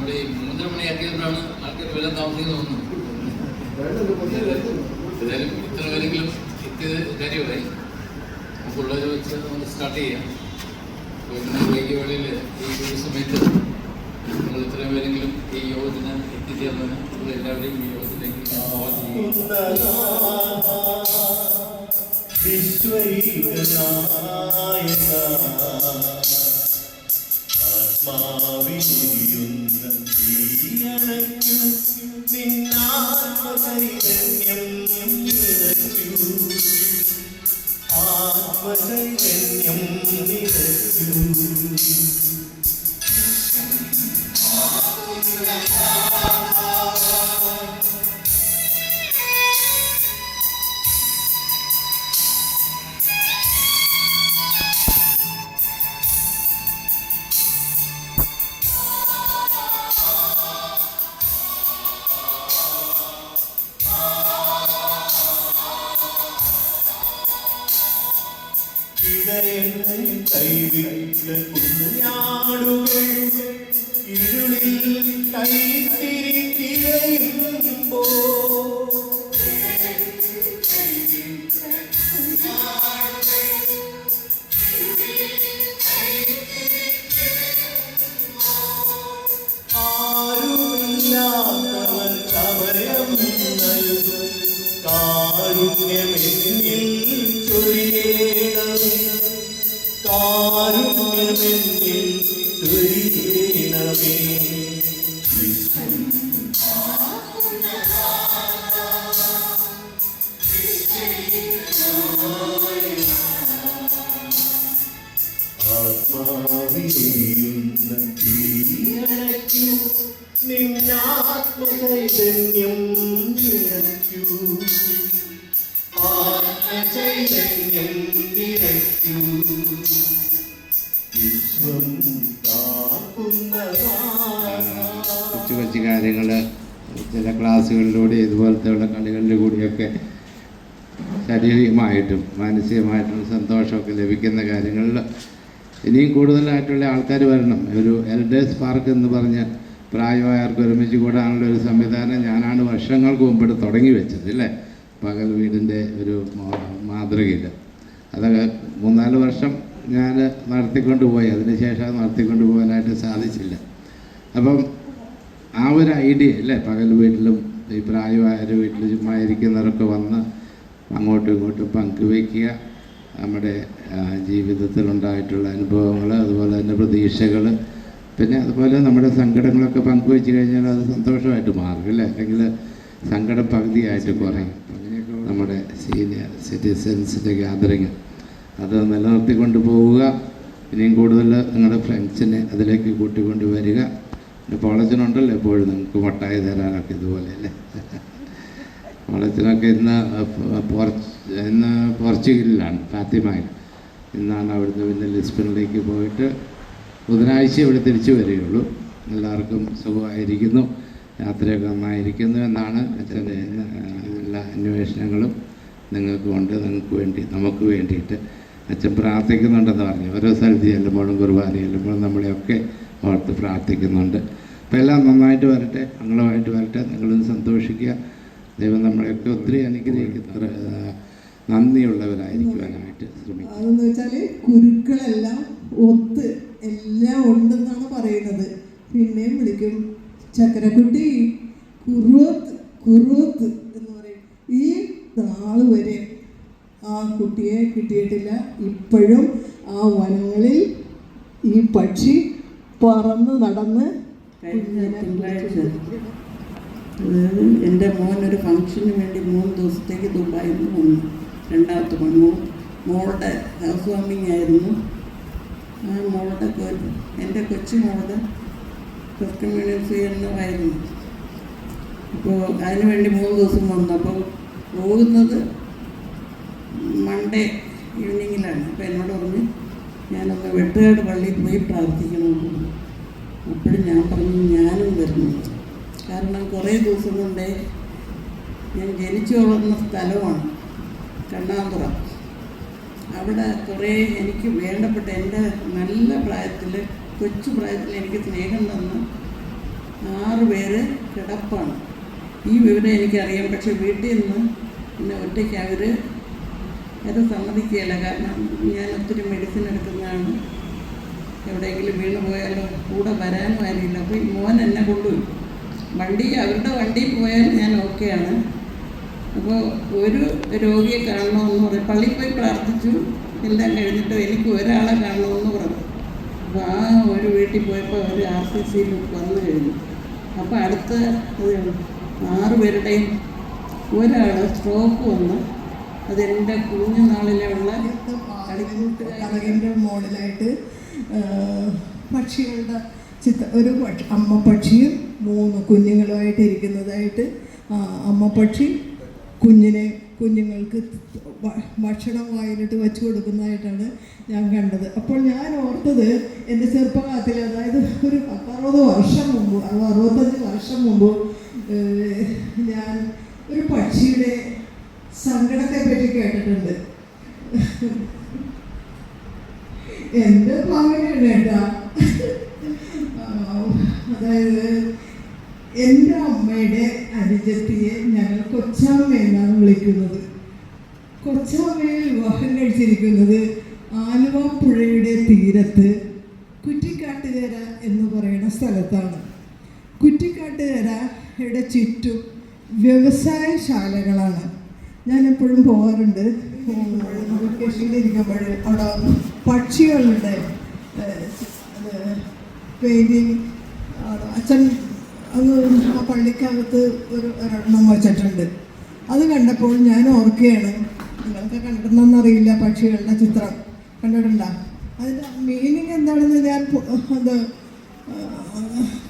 ഇവിടെ ഈ 3:30 മണിയാക്കിയതുകൊണ്ടാണ് ആൾക്കാർ വരാൻ താമസിക്കുന്നത് തോന്നുന്നു. ഏതായാലും ഇത്ര പേരെങ്കിലും എത്തിയത് കാര്യമായി. നമുക്കുള്ളത് വെച്ച് നമുക്ക് സ്റ്റാർട്ട് ചെയ്യാം. വൈകിയ വേളയിൽ ഈ ഒരു സമയത്ത് നിങ്ങൾ ഇത്രയും പേരെങ്കിലും ഈ യോഗത്തിന് എത്തിച്ചേർന്നതിന് നിങ്ങൾ എല്ലാവരെയും ഈ യോഗത്തിലേക്ക് ആത്മചൈതന്യം നിറയ്ക്കൂ. ഇടയങ്ങൾ കൈവിട്ട കുഞ്ഞാടുകൾ ഇരുളിൽ കൈത്തിരി തിരയുമ്പോ ആരുമില്ലാത്തവർ കവയം നൽകും കാരുണ്യമെന്നിൽ ചൊരിയണമേ. കാരുണ്യമെന്നിൽ ചൊരിയണമേ. ആത്മാവിനെയുന്ന തീയണയ്ക്കൂ. നിന്നാത്മചൈതന്യം നിറയ്ക്കൂ. ആത്മചൈതന്യം നിറയ്ക്കൂ. വിശ്വം കൊച്ചു കൊച്ചു കാര്യങ്ങൾ ചില ക്ലാസ്സുകളിലൂടെ ഇതുപോലത്തെയുള്ള കളികളിൽ കൂടിയൊക്കെ ശാരീരികമായിട്ടും മാനസികമായിട്ടും സന്തോഷമൊക്കെ ലഭിക്കുന്ന കാര്യങ്ങളിൽ ഇനിയും കൂടുതലായിട്ടുള്ള ആൾക്കാർ വരണം. ഒരു എൽഡേഴ്സ് പാർക്ക് എന്ന് പറഞ്ഞ് പ്രായമായവർക്ക് ഒരുമിച്ച് കൂടാനുള്ള ഒരു സംവിധാനം ഞാനാണ് വർഷങ്ങൾക്ക് മുമ്പിട്ട് തുടങ്ങി വെച്ചത്, അല്ലേ? പകൽ വീടിൻ്റെ ഒരു മാതൃകയിൽ അതൊക്കെ 3-4 വർഷം ഞാൻ നടത്തിക്കൊണ്ട് പോയി. അതിനുശേഷം നടത്തിക്കൊണ്ട് പോകാനായിട്ട് സാധിച്ചില്ല. അപ്പം ആ ഒരു ഐഡിയ, അല്ലേ, പകൽ വീട്ടിലും ഈ പ്രായമായൊരു വീട്ടിൽ ചുമ്മാ ഇരിക്കുന്നവരൊക്കെ വന്ന് അങ്ങോട്ടും ഇങ്ങോട്ടും പങ്കുവയ്ക്കുക. നമ്മുടെ ജീവിതത്തിലുണ്ടായിട്ടുള്ള അനുഭവങ്ങൾ, അതുപോലെ തന്നെ പ്രതീക്ഷകൾ, പിന്നെ അതുപോലെ നമ്മുടെ സങ്കടങ്ങളൊക്കെ പങ്കുവെച്ച് കഴിഞ്ഞാൽ അത് സന്തോഷമായിട്ട് മാറും, അല്ലേ? അല്ലെങ്കിൽ സങ്കടം പകുതിയായിട്ട് കുറയും. അങ്ങനെയൊക്കെ നമ്മുടെ സീനിയർ സിറ്റിസൻസിൻ്റെ ഗ്യാതറിങ് അത് നിലനിർത്തിക്കൊണ്ട് പോവുക. ഇനിയും കൂടുതൽ നിങ്ങളുടെ ഫ്രണ്ട്സിനെ അതിലേക്ക് കൂട്ടിക്കൊണ്ട് വരിക. പിന്നെ കോളേജിനുണ്ടല്ലോ എപ്പോഴും നമുക്ക് മട്ടായി തരാനൊക്കെ ഇതുപോലെ, അല്ലേ? കോളേജിനൊക്കെ ഇന്ന് പോർച്ചുഗലിലാണ്, ഫാത്തിമയിൽ. ഇന്നാണ് അവിടുന്ന് പിന്നെ ലിസ്ബണിലേക്ക് പോയിട്ട് ബുധനാഴ്ച ഇവിടെ തിരിച്ചു വരികയുള്ളൂ. എല്ലാവർക്കും സുഖമായിരിക്കുന്നു, യാത്രയൊക്കെ നന്നായിരിക്കുന്നു എന്നാണ് അച്ഛൻ്റെ എല്ലാ അന്വേഷണങ്ങളും നിങ്ങൾക്ക് കൊണ്ട് നിങ്ങൾക്ക് വേണ്ടി നമുക്ക് വേണ്ടിയിട്ട് അച്ഛൻ പ്രാർത്ഥിക്കുന്നുണ്ടെന്ന് പറഞ്ഞു. ഓരോ സ്ഥലത്ത് ചെല്ലുമ്പോഴും കുർബാന ചെല്ലുമ്പോഴും നമ്മളെയൊക്കെ ഓർത്ത് പ്രാർത്ഥിക്കുന്നുണ്ട്. അപ്പോൾ എല്ലാം നന്നായിട്ട് വരട്ടെ, മംഗളമായിട്ട് വരട്ടെ. നിങ്ങളും സന്തോഷിക്കുക. ദൈവം നമ്മളെയൊക്കെ ഒത്തിരി അനുഗ്രഹിക്കുന്ന നന്ദിയുള്ളവരായിരിക്കുവാനായിട്ട് ശ്രമിക്കുക. അതെന്ന് വെച്ചാൽ കുരുക്കളെല്ലാം ഒത്ത് എല്ലാം ഉണ്ടെന്നാണ് പറയുന്നത്. പിന്നെയും വിളിക്കും ചക്കരക്കുട്ടി കുറുവത്ത് കുറുവത്ത് എന്ന് പറയും. ഈ നാൾ വരെ ആ കുട്ടിയെ കിട്ടിയിട്ടില്ല. ഇപ്പോഴും ആ വനങ്ങളിൽ ഈ പക്ഷി പറന്ന് നടന്ന് അതായത് എൻ്റെ മോനൊരു ഫംഗ്ഷന് വേണ്ടി 3 ദിവസത്തേക്ക് ദുബായിൽ നിന്ന് വന്നു. രണ്ടാമത്തെ മോളുടെ ഹൗസ് വാമിങ് ആയിരുന്നു. ആ മോളുടെ എൻ്റെ കൊച്ചു മോളുടെ ഫസ്റ്റ് കമ്മ്യൂണിയൻ സ്വീകരണമായിരുന്നു. അപ്പോൾ അതിന് വേണ്ടി 3 ദിവസം വന്നു. അപ്പോൾ പോകുന്നത് മൺഡേ ഈവനിങ്ങിലാണ്. അപ്പോൾ എന്നോട് പറഞ്ഞ് ഞാനൊന്ന് വെട്ടുകാട് പള്ളിയിൽ പോയി പ്രാർത്ഥിക്കണമെന്ന്. അപ്പോഴും ഞാൻ പറഞ്ഞു ഞാനും വരുന്നു. കാരണം കുറേ ദിവസം കൊണ്ടേ ഞാൻ ജനിച്ചു വളർന്ന സ്ഥലമാണ് കണ്ണാമ്പുറ. അവിടെ കുറേ എനിക്ക് വേണ്ടപ്പെട്ട എൻ്റെ നല്ല പ്രായത്തിൽ, കൊച്ചു പ്രായത്തിൽ എനിക്ക് സ്നേഹം തന്ന് 6 പേര് കിടപ്പാണ്. ഈ വിവരം എനിക്കറിയാം. പക്ഷെ വീട്ടിൽ നിന്ന് പിന്നെ ഒറ്റയ്ക്ക് അത് സമ്മതിക്കുകയില്ല. കാരണം ഞാൻ ഒത്തിരി മെഡിസിൻ എടുക്കുന്നതാണ്. എവിടെയെങ്കിലും വീണ് പോയാലോ കൂടെ വരാനും ആരുമില്ല. അപ്പോൾ ഈ മോൻ എന്നെ കൊണ്ടുപോയി അവരുടെ വണ്ടിയിൽ പോയാൽ ഞാൻ ഓക്കെയാണ്. അപ്പോൾ ഒരു രോഗിയെ കാണണമെന്ന് പറഞ്ഞു. പള്ളിയിൽ പോയി പ്രാർത്ഥിച്ചു, എല്ലാം കഴിഞ്ഞിട്ട് എനിക്ക് ഒരാളെ കാണണമെന്ന് പറഞ്ഞു. അപ്പോൾ ആ ഒരു വീട്ടിൽ പോയപ്പോൾ അവർ RCCയിൽ വന്നു കഴിഞ്ഞു. അപ്പോൾ അടുത്ത 6 പേരുടെയും ഒരാൾ സ്ട്രോക്ക് വന്ന് അതെൻ്റെ കുഞ്ഞുനാളിലുള്ള കഥകിൻ്റെ മോഡലായിട്ട് പക്ഷികളുടെ ഒരു അമ്മ പക്ഷിയും 3 കുഞ്ഞുങ്ങളുമായിട്ട് ഇരിക്കുന്നതായിട്ട് അമ്മ പക്ഷി കുഞ്ഞുങ്ങൾക്ക് ഭക്ഷണം വായിലിട്ട് വെച്ച് കൊടുക്കുന്നതായിട്ടാണ് ഞാൻ കണ്ടത്. അപ്പോൾ ഞാൻ ഓർത്തത് എൻ്റെ ചെറുപ്പകാലത്തിൽ, അതായത് ഒരു 60 വർഷം മുമ്പ് 65 വർഷം മുമ്പ് ഞാൻ ഒരു പക്ഷിയുടെ സങ്കടത്തെ പറ്റി കേട്ടിട്ടുണ്ട്. എൻ്റെ ഭാവനയാണ് കേട്ടാ. അതായത് എൻ്റെ അമ്മയുടെ അനുജത്തിയെ ഞങ്ങൾ കൊച്ചാമ്മ എന്നാണ് വിളിക്കുന്നത്. കൊച്ചാമ്മയെ വിവാഹം കഴിച്ചിരിക്കുന്നത് ആലുവ പുഴയുടെ തീരത്ത് കുറ്റിക്കാട്ടുകര എന്ന് പറയുന്ന സ്ഥലത്താണ്. കുറ്റിക്കാട്ടുകരയുടെ ചുറ്റും വ്യവസായശാലകളാണ്. ഞാനെപ്പോഴും പോകാറുണ്ട്. വെക്കേഷനിലിരിക്കുമ്പോൾ അവിടെ പക്ഷികളുടെ പെയിൻറ്റിങ് അച്ഛൻ അങ്ങ് ആ പള്ളിക്കകത്ത് ഒരെണ്ണം വച്ചിട്ടുണ്ട്. അത് കണ്ടപ്പോൾ ഞാൻ ഓർക്കുകയാണ്, നിങ്ങൾക്ക് കണ്ടിട്ടുണ്ടെന്നറിയില്ല, പക്ഷികളുടെ ചിത്രം കണ്ടിട്ടുണ്ടോ? അതിൻ്റെ മീനിങ് എന്താണെന്ന് ഞാൻ അത്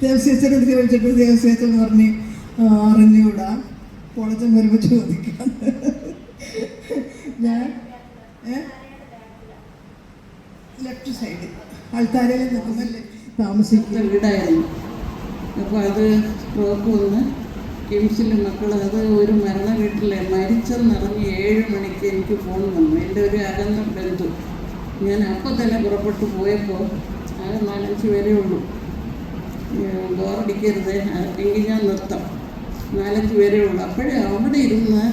ദേവസ്വച്ചനോട് ചോദിച്ചിട്ട് ദേവസ്വച്ചൻ പറഞ്ഞ് അറിഞ്ഞുകൂടാ, കോളേജം വരുമ്പോൾ ചോദിക്കാം. ഞാൻ ലെഫ്റ്റ് സൈഡിൽ ആൾക്കാരിൽ നിൽക്കുമ്പോൾ താമസിക്കുന്ന വീടായിരുന്നു. അപ്പോൾ അത് സ്ട്രോക്ക് വന്ന് കിംസിൽ മക്കൾ അത് ഒരു മരണ വീട്ടിൽ മരിച്ചെന്നറിഞ്ഞ് 7 മണിക്ക് എനിക്ക് ഫോൺ വന്നു. എൻ്റെ ഒരു അകന്ന ബന്ധു. ഞാൻ അപ്പോൾ തന്നെ പുറപ്പെട്ടു പോയപ്പോൾ ആകെ 4-5 പേരേ ഉള്ളൂ. ബോറടിക്കരുത്, എങ്കിൽ ഞാൻ നിർത്താം. 4-5 പേരേ ഉള്ളൂ. അപ്പോഴേ അവിടെ ഇരുന്ന്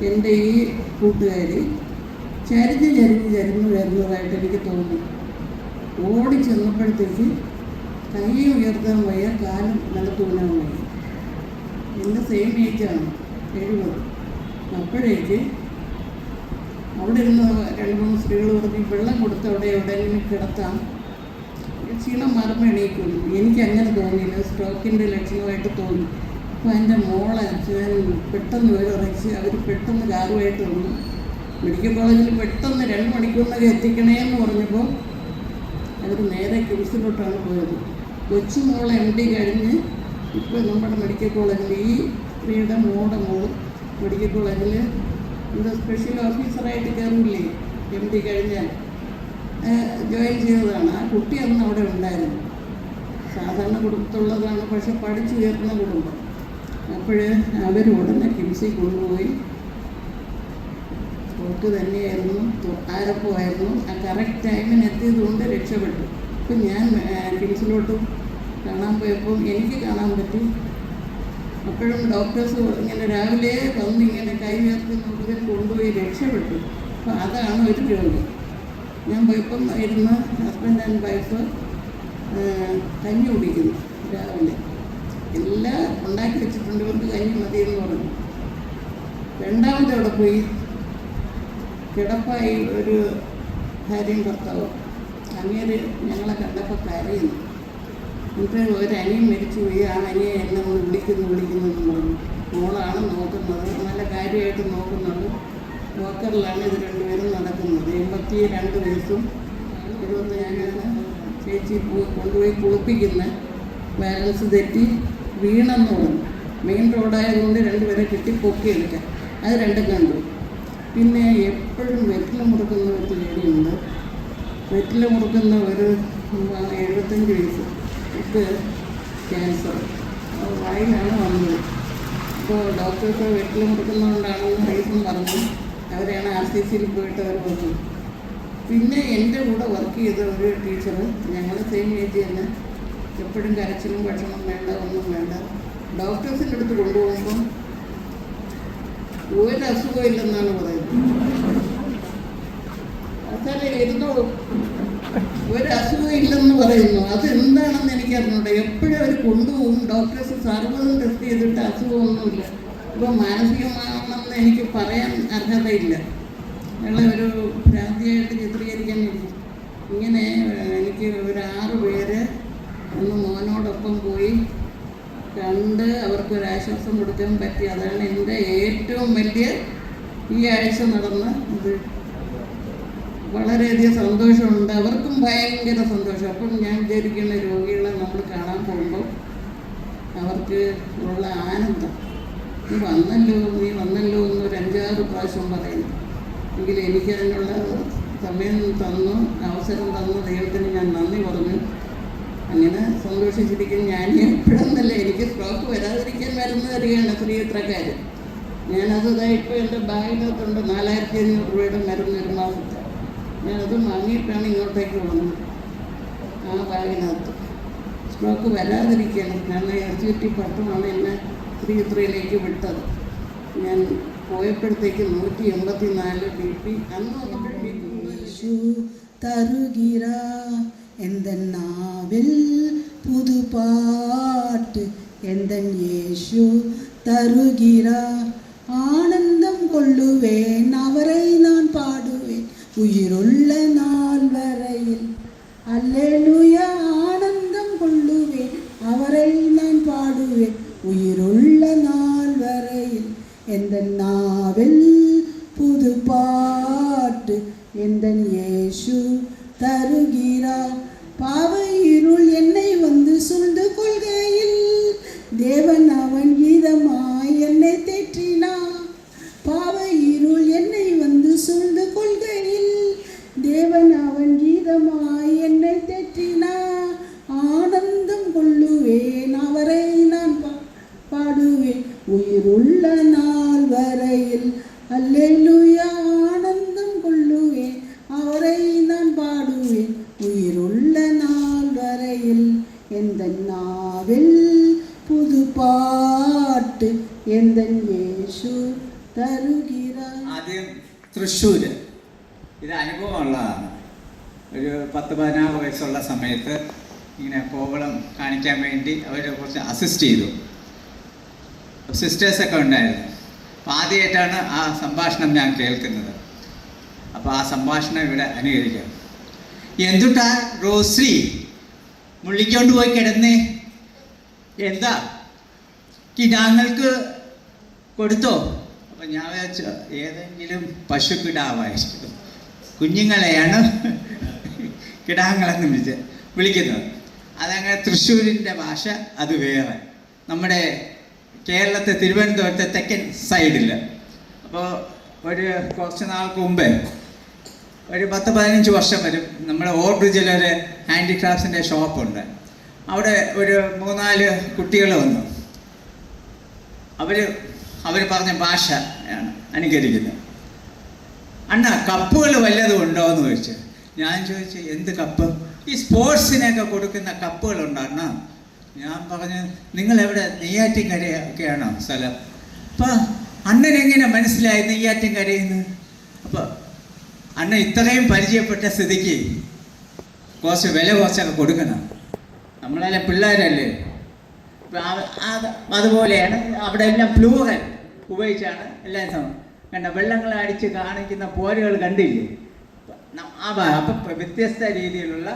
എൻ്റെ ഈ കൂട്ടുകാർ ചരിഞ്ഞ് വരുന്നതായിട്ട് എനിക്ക് തോന്നി. ഓടി ചെന്നപ്പോഴത്തേക്ക് കൈ ഉയർത്താൻ വയ്യ, കാലം നിലത്തൂന്നാൻ വയ്യ. എൻ്റെ സെയിം ഏജാണ്, 70. അപ്പോഴേക്ക് അവിടെ ഇരുന്ന് 2-3 സ്ത്രീകൾ പറഞ്ഞ് വെള്ളം കൊടുത്ത് അവിടെ എവിടെയെങ്കിലും കിടത്താം, ക്ഷീണം മാറുമ്പോൾ എണീക്കുള്ളൂ. എനിക്കങ്ങനെ തോന്നിയില്ല, സ്ട്രോക്കിൻ്റെ ലക്ഷണമായിട്ട് തോന്നി. അപ്പോൾ എൻ്റെ മോളെ ഞാൻ പെട്ടെന്ന് വിവരറിയിച്ച് അവർ പെട്ടെന്ന് കാറുമായിട്ട് വന്നു. മെഡിക്കൽ കോളേജിൽ പെട്ടെന്ന് 2 മണിക്കൂറിനൊക്കെ എത്തിക്കണേന്ന് പറഞ്ഞപ്പോൾ അവർ നേരെ കിംസിലോട്ടാണ് പോയത്. കൊച്ചുമോളെ MD കഴിഞ്ഞ് ഇപ്പോൾ നമ്മുടെ മെഡിക്കൽ കോളേജിൽ ഈ സ്ത്രീയുടെ മോളുടെ മെഡിക്കൽ കോളേജിൽ എന്താ സ്പെഷ്യൽ ഓഫീസറായിട്ട് കയറില്ലേ, MD കഴിഞ്ഞാൽ ജോയിൻ ചെയ്തതാണ്. ആ കുട്ടി അന്ന് അവിടെ ഉണ്ടായിരുന്നു. സാധാരണ കുടുംബത്തുള്ളതാണ്, പക്ഷെ പഠിച്ചുയർന്ന കുടുംബം. അപ്പോൾ അവർ ഉടനെ കിംസിൽ കൊണ്ടുപോയി. സ്ട്രോക്ക് തന്നെയായിരുന്നു, ആരപ്പമായിരുന്നു. ആ കറക്റ്റ് ടൈമിന് എത്തിയതുകൊണ്ട് രക്ഷപ്പെട്ടു. ഇപ്പം ഞാൻ കിംസിലോട്ട് കാണാൻ പോയപ്പോൾ എനിക്ക് കാണാൻ പറ്റി. അപ്പോഴും ഡോക്ടേഴ്സ് ഇങ്ങനെ രാവിലെ വന്ന് ഇങ്ങനെ കൈ ഉയർത്തി നോക്കി കൊണ്ടുപോയി രക്ഷപ്പെട്ടു. അപ്പോൾ അതാണ് ഒരു രോഗി. ഞാൻ പോയപ്പം ഇരുന്ന് ഹസ്ബൻഡ് ആൻഡ് വൈഫ് കഞ്ഞി കുടിക്കുന്നു രാവിലെ. എല്ലാം ഉണ്ടാക്കി വെച്ചിട്ടുണ്ട്, ഇവർക്ക് കഞ്ഞി മതിയെന്ന് പറഞ്ഞു. രണ്ടാമത്തെ അവിടെ പോയി കിടപ്പായി ഒരു ഭാര്യയും ഭർത്താവും. അങ്ങേര് ഞങ്ങളെ കണ്ടപ്പോൾ കരയുന്നു. എന്നിട്ട് ഒരു അനിയൻ മരിച്ചുപോയി, ആ അനിയെ എന്നെ വിളിക്കുന്നു പറഞ്ഞു. മോളാണ് നോക്കുന്നത്, നല്ല കാര്യമായിട്ട് നോക്കുന്നുണ്ട്. വാക്കറിലാണ് ഇത് 2 പേരും നടക്കുന്നത്. 82 വയസ്സും 75 ചേച്ചി കൊണ്ടുപോയി കുളിപ്പിക്കുന്ന ബാലൻസ് തെറ്റി വീണെന്ന് പറഞ്ഞു. മെയിൻ റോഡായതുകൊണ്ട് 2 പേരെ കിട്ടി പൊക്കിയെടുക്കാം. അത് 2 കണ്ടു. പിന്നെ എപ്പോഴും വെറ്റില മുറുക്കുന്ന ഒരു ലേഡിയുണ്ട്. വെറ്റില മുറുക്കുന്ന ഒരു 75 വയസ്സ്, ഇത് ക്യാൻസർ വായിലാണ് വന്നത്. അപ്പോൾ ഡോക്ടേഴ്സ് വെറ്റില മുറുക്കുന്നതുകൊണ്ടാണെന്ന് റീസൺ പറഞ്ഞു. അവരാണ് RCCയിൽ പോയിട്ട് അവർ വന്നു. പിന്നെ എൻ്റെ കൂടെ വർക്ക് ചെയ്ത ഒരു ടീച്ചർ, ഞങ്ങൾ സെയിം ഏജ് തന്നെ, എപ്പോഴും കരച്ചിലും ഭക്ഷണം വേണ്ട, ഒന്നും വേണ്ട. ഡോക്ടേഴ്സിൻ്റെ അടുത്ത് കൊണ്ടുപോകുമ്പം ഒരു അസുഖമില്ലെന്നാണ് പറയുന്നത്. അതല്ലേ ഇരുന്നോളൂ, ഒരു അസുഖമില്ലെന്ന് പറയുന്നു. അതെന്താണെന്ന് എനിക്കറിഞ്ഞൂടെ. എപ്പോഴും അവർ കൊണ്ടുപോകും. ഡോക്ടേഴ്സ് സർവ്വതും ടെസ്റ്റ് ചെയ്തിട്ട് അസുഖമൊന്നുമില്ല. ഇപ്പം മാനസികമാണെന്ന് എനിക്ക് പറയാൻ അർഹതയില്ല. ഞങ്ങളെ ഒരു ഭ്രാന്തിയായിട്ട് ചിത്രീകരിക്കാൻ എനിക്ക് ഇങ്ങനെ എനിക്ക് ഒരു 6 പേര് ഒന്ന് മോനോടൊപ്പം പോയി കണ്ട് അവർക്കൊരാശ്വാസം കൊടുക്കാൻ പറ്റി. അതാണ് എൻ്റെ ഏറ്റവും വലിയ ഈ ആഴ്ച നടന്ന ഇത്. വളരെയധികം സന്തോഷമുണ്ട്. അവർക്കും ഭയങ്കര സന്തോഷം. അപ്പം ഞാൻ വിചാരിക്കുന്ന രോഗികളെ നമ്മൾ കാണാൻ പോകുമ്പോൾ അവർക്ക് ഉള്ള ആനന്ദം, നീ വന്നല്ലോ എന്നൊരു 5-6 പ്രാവശ്യം പറയുന്നു. എങ്കിൽ എനിക്കതിനുള്ള സമയം തന്നു, അവസരം തന്നു ദൈവത്തിന് ഞാൻ നന്ദി പറഞ്ഞു. അങ്ങനെ സന്തോഷിച്ചിരിക്കും. ഞാൻ എപ്പോഴെന്നല്ല, എനിക്ക് സ്ട്രോക്ക് വരാതിരിക്കാൻ മരുന്ന് തരികയാണ് ശ്രീയത്രക്കാർ. ഞാനത് ഇപ്പോൾ എൻ്റെ ബാഗിനകത്തുണ്ട് 4500 രൂപയുടെ മരുന്ന് ഒരു മാസത്തെ. ഞാനത് വാങ്ങിയിട്ടാണ് ഇങ്ങോട്ടേക്ക് വന്നത്. ആ ബാഗിനകത്ത് സ്ട്രോക്ക് വരാതിരിക്കാൻ. കാരണം എക്സിക്യൂട്ടീവ് പട്ടമാണ് എന്നെ ശ്രീയത്രയിലേക്ക് വിട്ടത്. ഞാൻ പോയപ്പോഴത്തേക്ക് 184 BP. അന്ന് വന്നപ്പോഴത്തേക്ക് തരുകിറാ എന്തൻ നാവിൽ പുതുപാട്ട് എന്തൻ യേശു തരുകിറാ ആനന്ദം കൊള്ളുവേൻ അവரை நான் பாடுவேன் உயிருள்ள நாள் வரையில் அல்லேலூயா ஆனந்தம் கொள்ளுவேன் அவரை நான் பாடுவேன் உயிருள்ள நாள் வரையில் எந்தன் நாவில் புதுபாட்டு எந்தன் இயேசு தருகிறார். பாவ இருள் என்னை வந்து சூழ்ந்து கொள்கையில் தேவன் அவன் கீதமாய் என்னை தேற்றினார். பாவ இருள் என்னை வந்து சூழ்ந்து கொள்கையில் தேவன் அவன் கீதமாய் என்னை தேற்றினார். ஆனந்தம் கொள்ளுவேன் அவரை நான் பாடுவேன் உயிருள்ள நாள் வரையில் அல்லேலூயா ஆனந்தம் கொள்ளுவேன் அவரை நான் பாடுவேன் உயிருள்ள நாள் வரையில் எந்தன் நாவில் പുതുപാട്ട് എന്തൻ യേശു തരുകിറാർ. ആദ്യം തൃശ്ശൂർ, ഇത് അനുഭവമുള്ളതാണ്. ഒരു 10-16 വയസ്സുള്ള സമയത്ത് ഇങ്ങനെ കോവളം കാണിക്കാൻ വേണ്ടി അവർ കുറച്ച് അസിസ്റ്റ് ചെയ്തു. സിസ്റ്റേഴ്സൊക്കെ ഉണ്ടായിരുന്നു. അപ്പോൾ ആദ്യമായിട്ടാണ് ആ സംഭാഷണം ഞാൻ കേൾക്കുന്നത്. അപ്പോൾ ആ സംഭാഷണം ഇവിടെ അനുകരിക്കാം. എന്തുട്ടാ റോശ്രീ മുള്ളിക്കൊണ്ട് പോയി കിടന്നേ? എന്താ കിടാങ്ങൾക്ക് കൊടുത്തോ? അപ്പം ഞാൻ വിചാരിച്ചു ഏതെങ്കിലും പശുക്കിടാവായിരിക്കും, കുഞ്ഞുങ്ങളെയാണ് കിടാങ്ങളെന്ന് വിളിക്കുന്നത്. അതങ്ങനെ തൃശ്ശൂരിൻ്റെ ഭാഷ അത് വേറെ. നമ്മുടെ കേരളത്തെ തിരുവനന്തപുരത്തെ തെക്കൻ സൈഡിൽ. അപ്പോൾ കുറച്ച് നാൾക്ക് മുമ്പേ ഒരു 10-15 വർഷം വരും നമ്മുടെ ഓർബ്രിഡ്ജിൽ ഒരു ഹാൻഡിക്രാഫ്റ്റ്സിൻ്റെ ഷോപ്പുണ്ട്. അവിടെ ഒരു 3-4 കുട്ടികൾ വന്നു. അവർ പറഞ്ഞ ഭാഷ ആണ് അനുകരിക്കുന്നത്. അണ്ണ കപ്പുകൾ വല്ലതും ഉണ്ടോ എന്ന് ചോദിച്ചു. ഞാൻ ചോദിച്ചു എന്ത് കപ്പ്? ഈ സ്പോർട്സിനൊക്കെ കൊടുക്കുന്ന കപ്പുകളുണ്ടോ അണ്ണ? ഞാൻ പറഞ്ഞു നിങ്ങളെവിടെ നെയ്യാറ്റിൻകരയൊക്കെയാണോ സ്ഥലം? അപ്പം അണ്ണനെങ്ങനെ മനസ്സിലായി നെയ്യാറ്റിൻകരയെന്ന്? അപ്പോൾ അണ്ണ ഇത്രയും പരിചയപ്പെട്ട സ്ഥിതിക്ക് കുറച്ച് വില കുറച്ചൊക്കെ കൊടുക്കണം. നമ്മളെല്ലാം പിള്ളേരല്ലേ. അതുപോലെയാണ് അവിടെ എല്ലാം പ്ലൂറൽ ഉപയോഗിച്ചാണ് എല്ലാം കണ്ട. വെള്ളങ്ങൾ അടിച്ച് കാണിക്കുന്ന പോരുകൾ കണ്ടില്ലേ? അപ്പം വ്യത്യസ്ത രീതിയിലുള്ള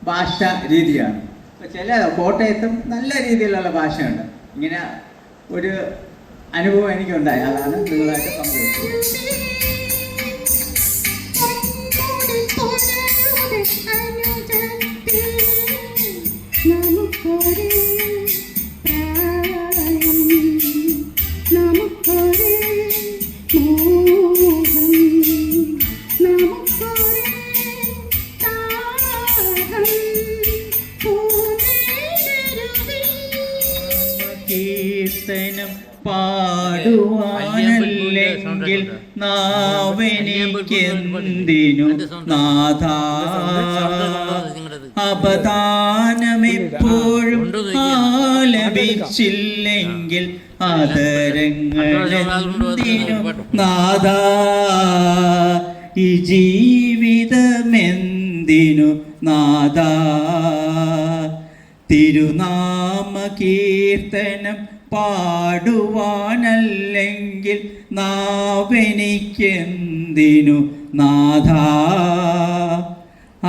ഭാഷ രീതിയാണ്. അപ്പോൾ ചില കോട്ടയത്തും നല്ല രീതിയിലുള്ള ഭാഷയുണ്ട്. ഇങ്ങനെ ഒരു അനുഭവം എനിക്കുണ്ടായി. അതാണ് നിങ്ങളായിട്ട് പങ്കുവെച്ചത്. കീർത്തനം പാടുവാനല്ലെങ്കിൽ നാവെനിക്കെന്തിനു നാഥാ? അപദാനമെപ്പോഴും ലഭിച്ചില്ലെങ്കിൽ ആദരങ്ങളെന്തിനു നാഥാ, ഈ ജീവിതമെന്തിനു നാഥാ, തിരുനാമ കീർത്തനം പാടുവാനല്ലെങ്കിൽ നാവെനിക്കെന്തിനു നാഥാ,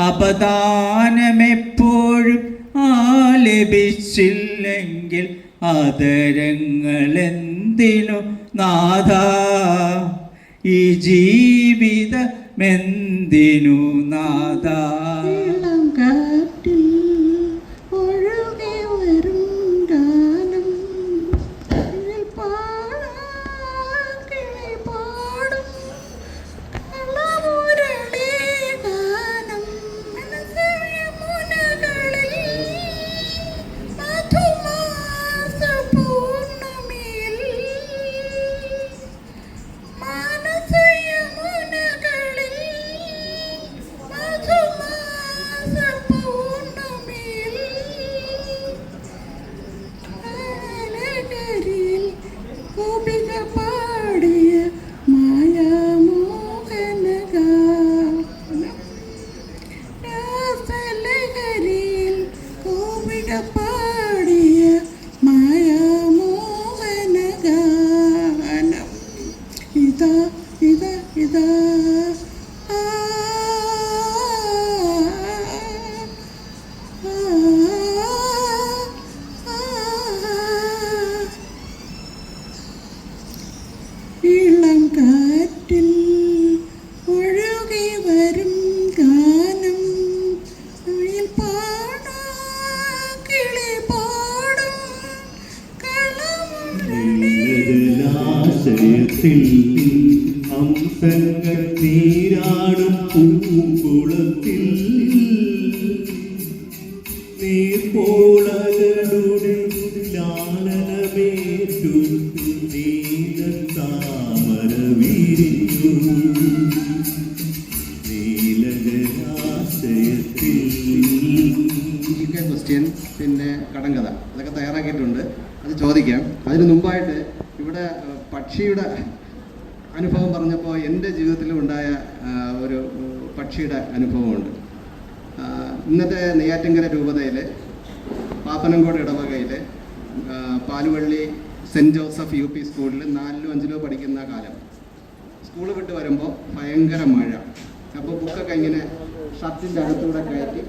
അപദാനമെപ്പോഴും ആലപിച്ചില്ലെങ്കിൽ ആദരങ്ങളെന്തിനു നാഥാ, ഈ ജീവിതമെന്തിനു നാഥാ. ഇളം കാറ്റിൽ ഒഴുകി വരും ഗാനം, ഇതിൽ പാടാം കിളി പാടും കളമുരളി ഗാനം, മനസ്സറിയ മുനകളിൽ മധുമാസ പൂർണ്ണമിയിൽ, മനസ്സറിയ മുനകളിൽ മധുമാസ പൂർണ്ണമിയിൽ, കാലകരിയിൽ ഗോപിക പാടിയ മായാമോഹന ഗാനം, രാസലഹരിയിൽ ഗോപിക പാടിയ മായാമോഹന ഗാനം, ഇതാ ഇതാ ഇതാ ആ, ആ, ആ, ഇളം കാറ്റിൽ ഒഴുകി വരും ഗാനം, അതിൽ പാടാം കിളി പാടും കളമുരളി. ജലാശയത്തിൽ ഹംസങ്ങൾ നീരാടും പൂങ്കുളത്തിൽ, നീർപ്പോളകളുടെ ലാളനമേറ്റു നീലത്താമര വിരിഞ്ഞു, നീലജലാശയത്തിൽ. ക്വസ്റ്റ്യൻ പിന്നെ കടങ്കഥ അതൊക്കെ തയ്യാറാക്കിയിട്ടുണ്ട്, അത് ചോദിക്കാം. അതിന് മുമ്പായിട്ട് ഇവിടെ പക്ഷിയുടെ അനുഭവം പറഞ്ഞപ്പോൾ എൻ്റെ ജീവിതത്തിലും ഉണ്ടായ ഒരു പക്ഷിയുടെ അനുഭവമുണ്ട്. ഇന്നത്തെ നെയ്യാറ്റിൻകര രൂപതയിലെ പാപ്പനംകോട് ഇടവകയിലെ പാലുവള്ളി സെൻറ്റ് ജോസഫ് UP സ്കൂളിൽ 4ലോ 5ലോ പഠിക്കുന്ന കാലം, സ്കൂൾ വിട്ട് വരുമ്പോൾ ഭയങ്കര മഴ. അപ്പോൾ ബുക്കൊക്കെ ഇങ്ങനെ ഷർട്ടിൻ്റെ അകത്തൂടെ കയറ്റി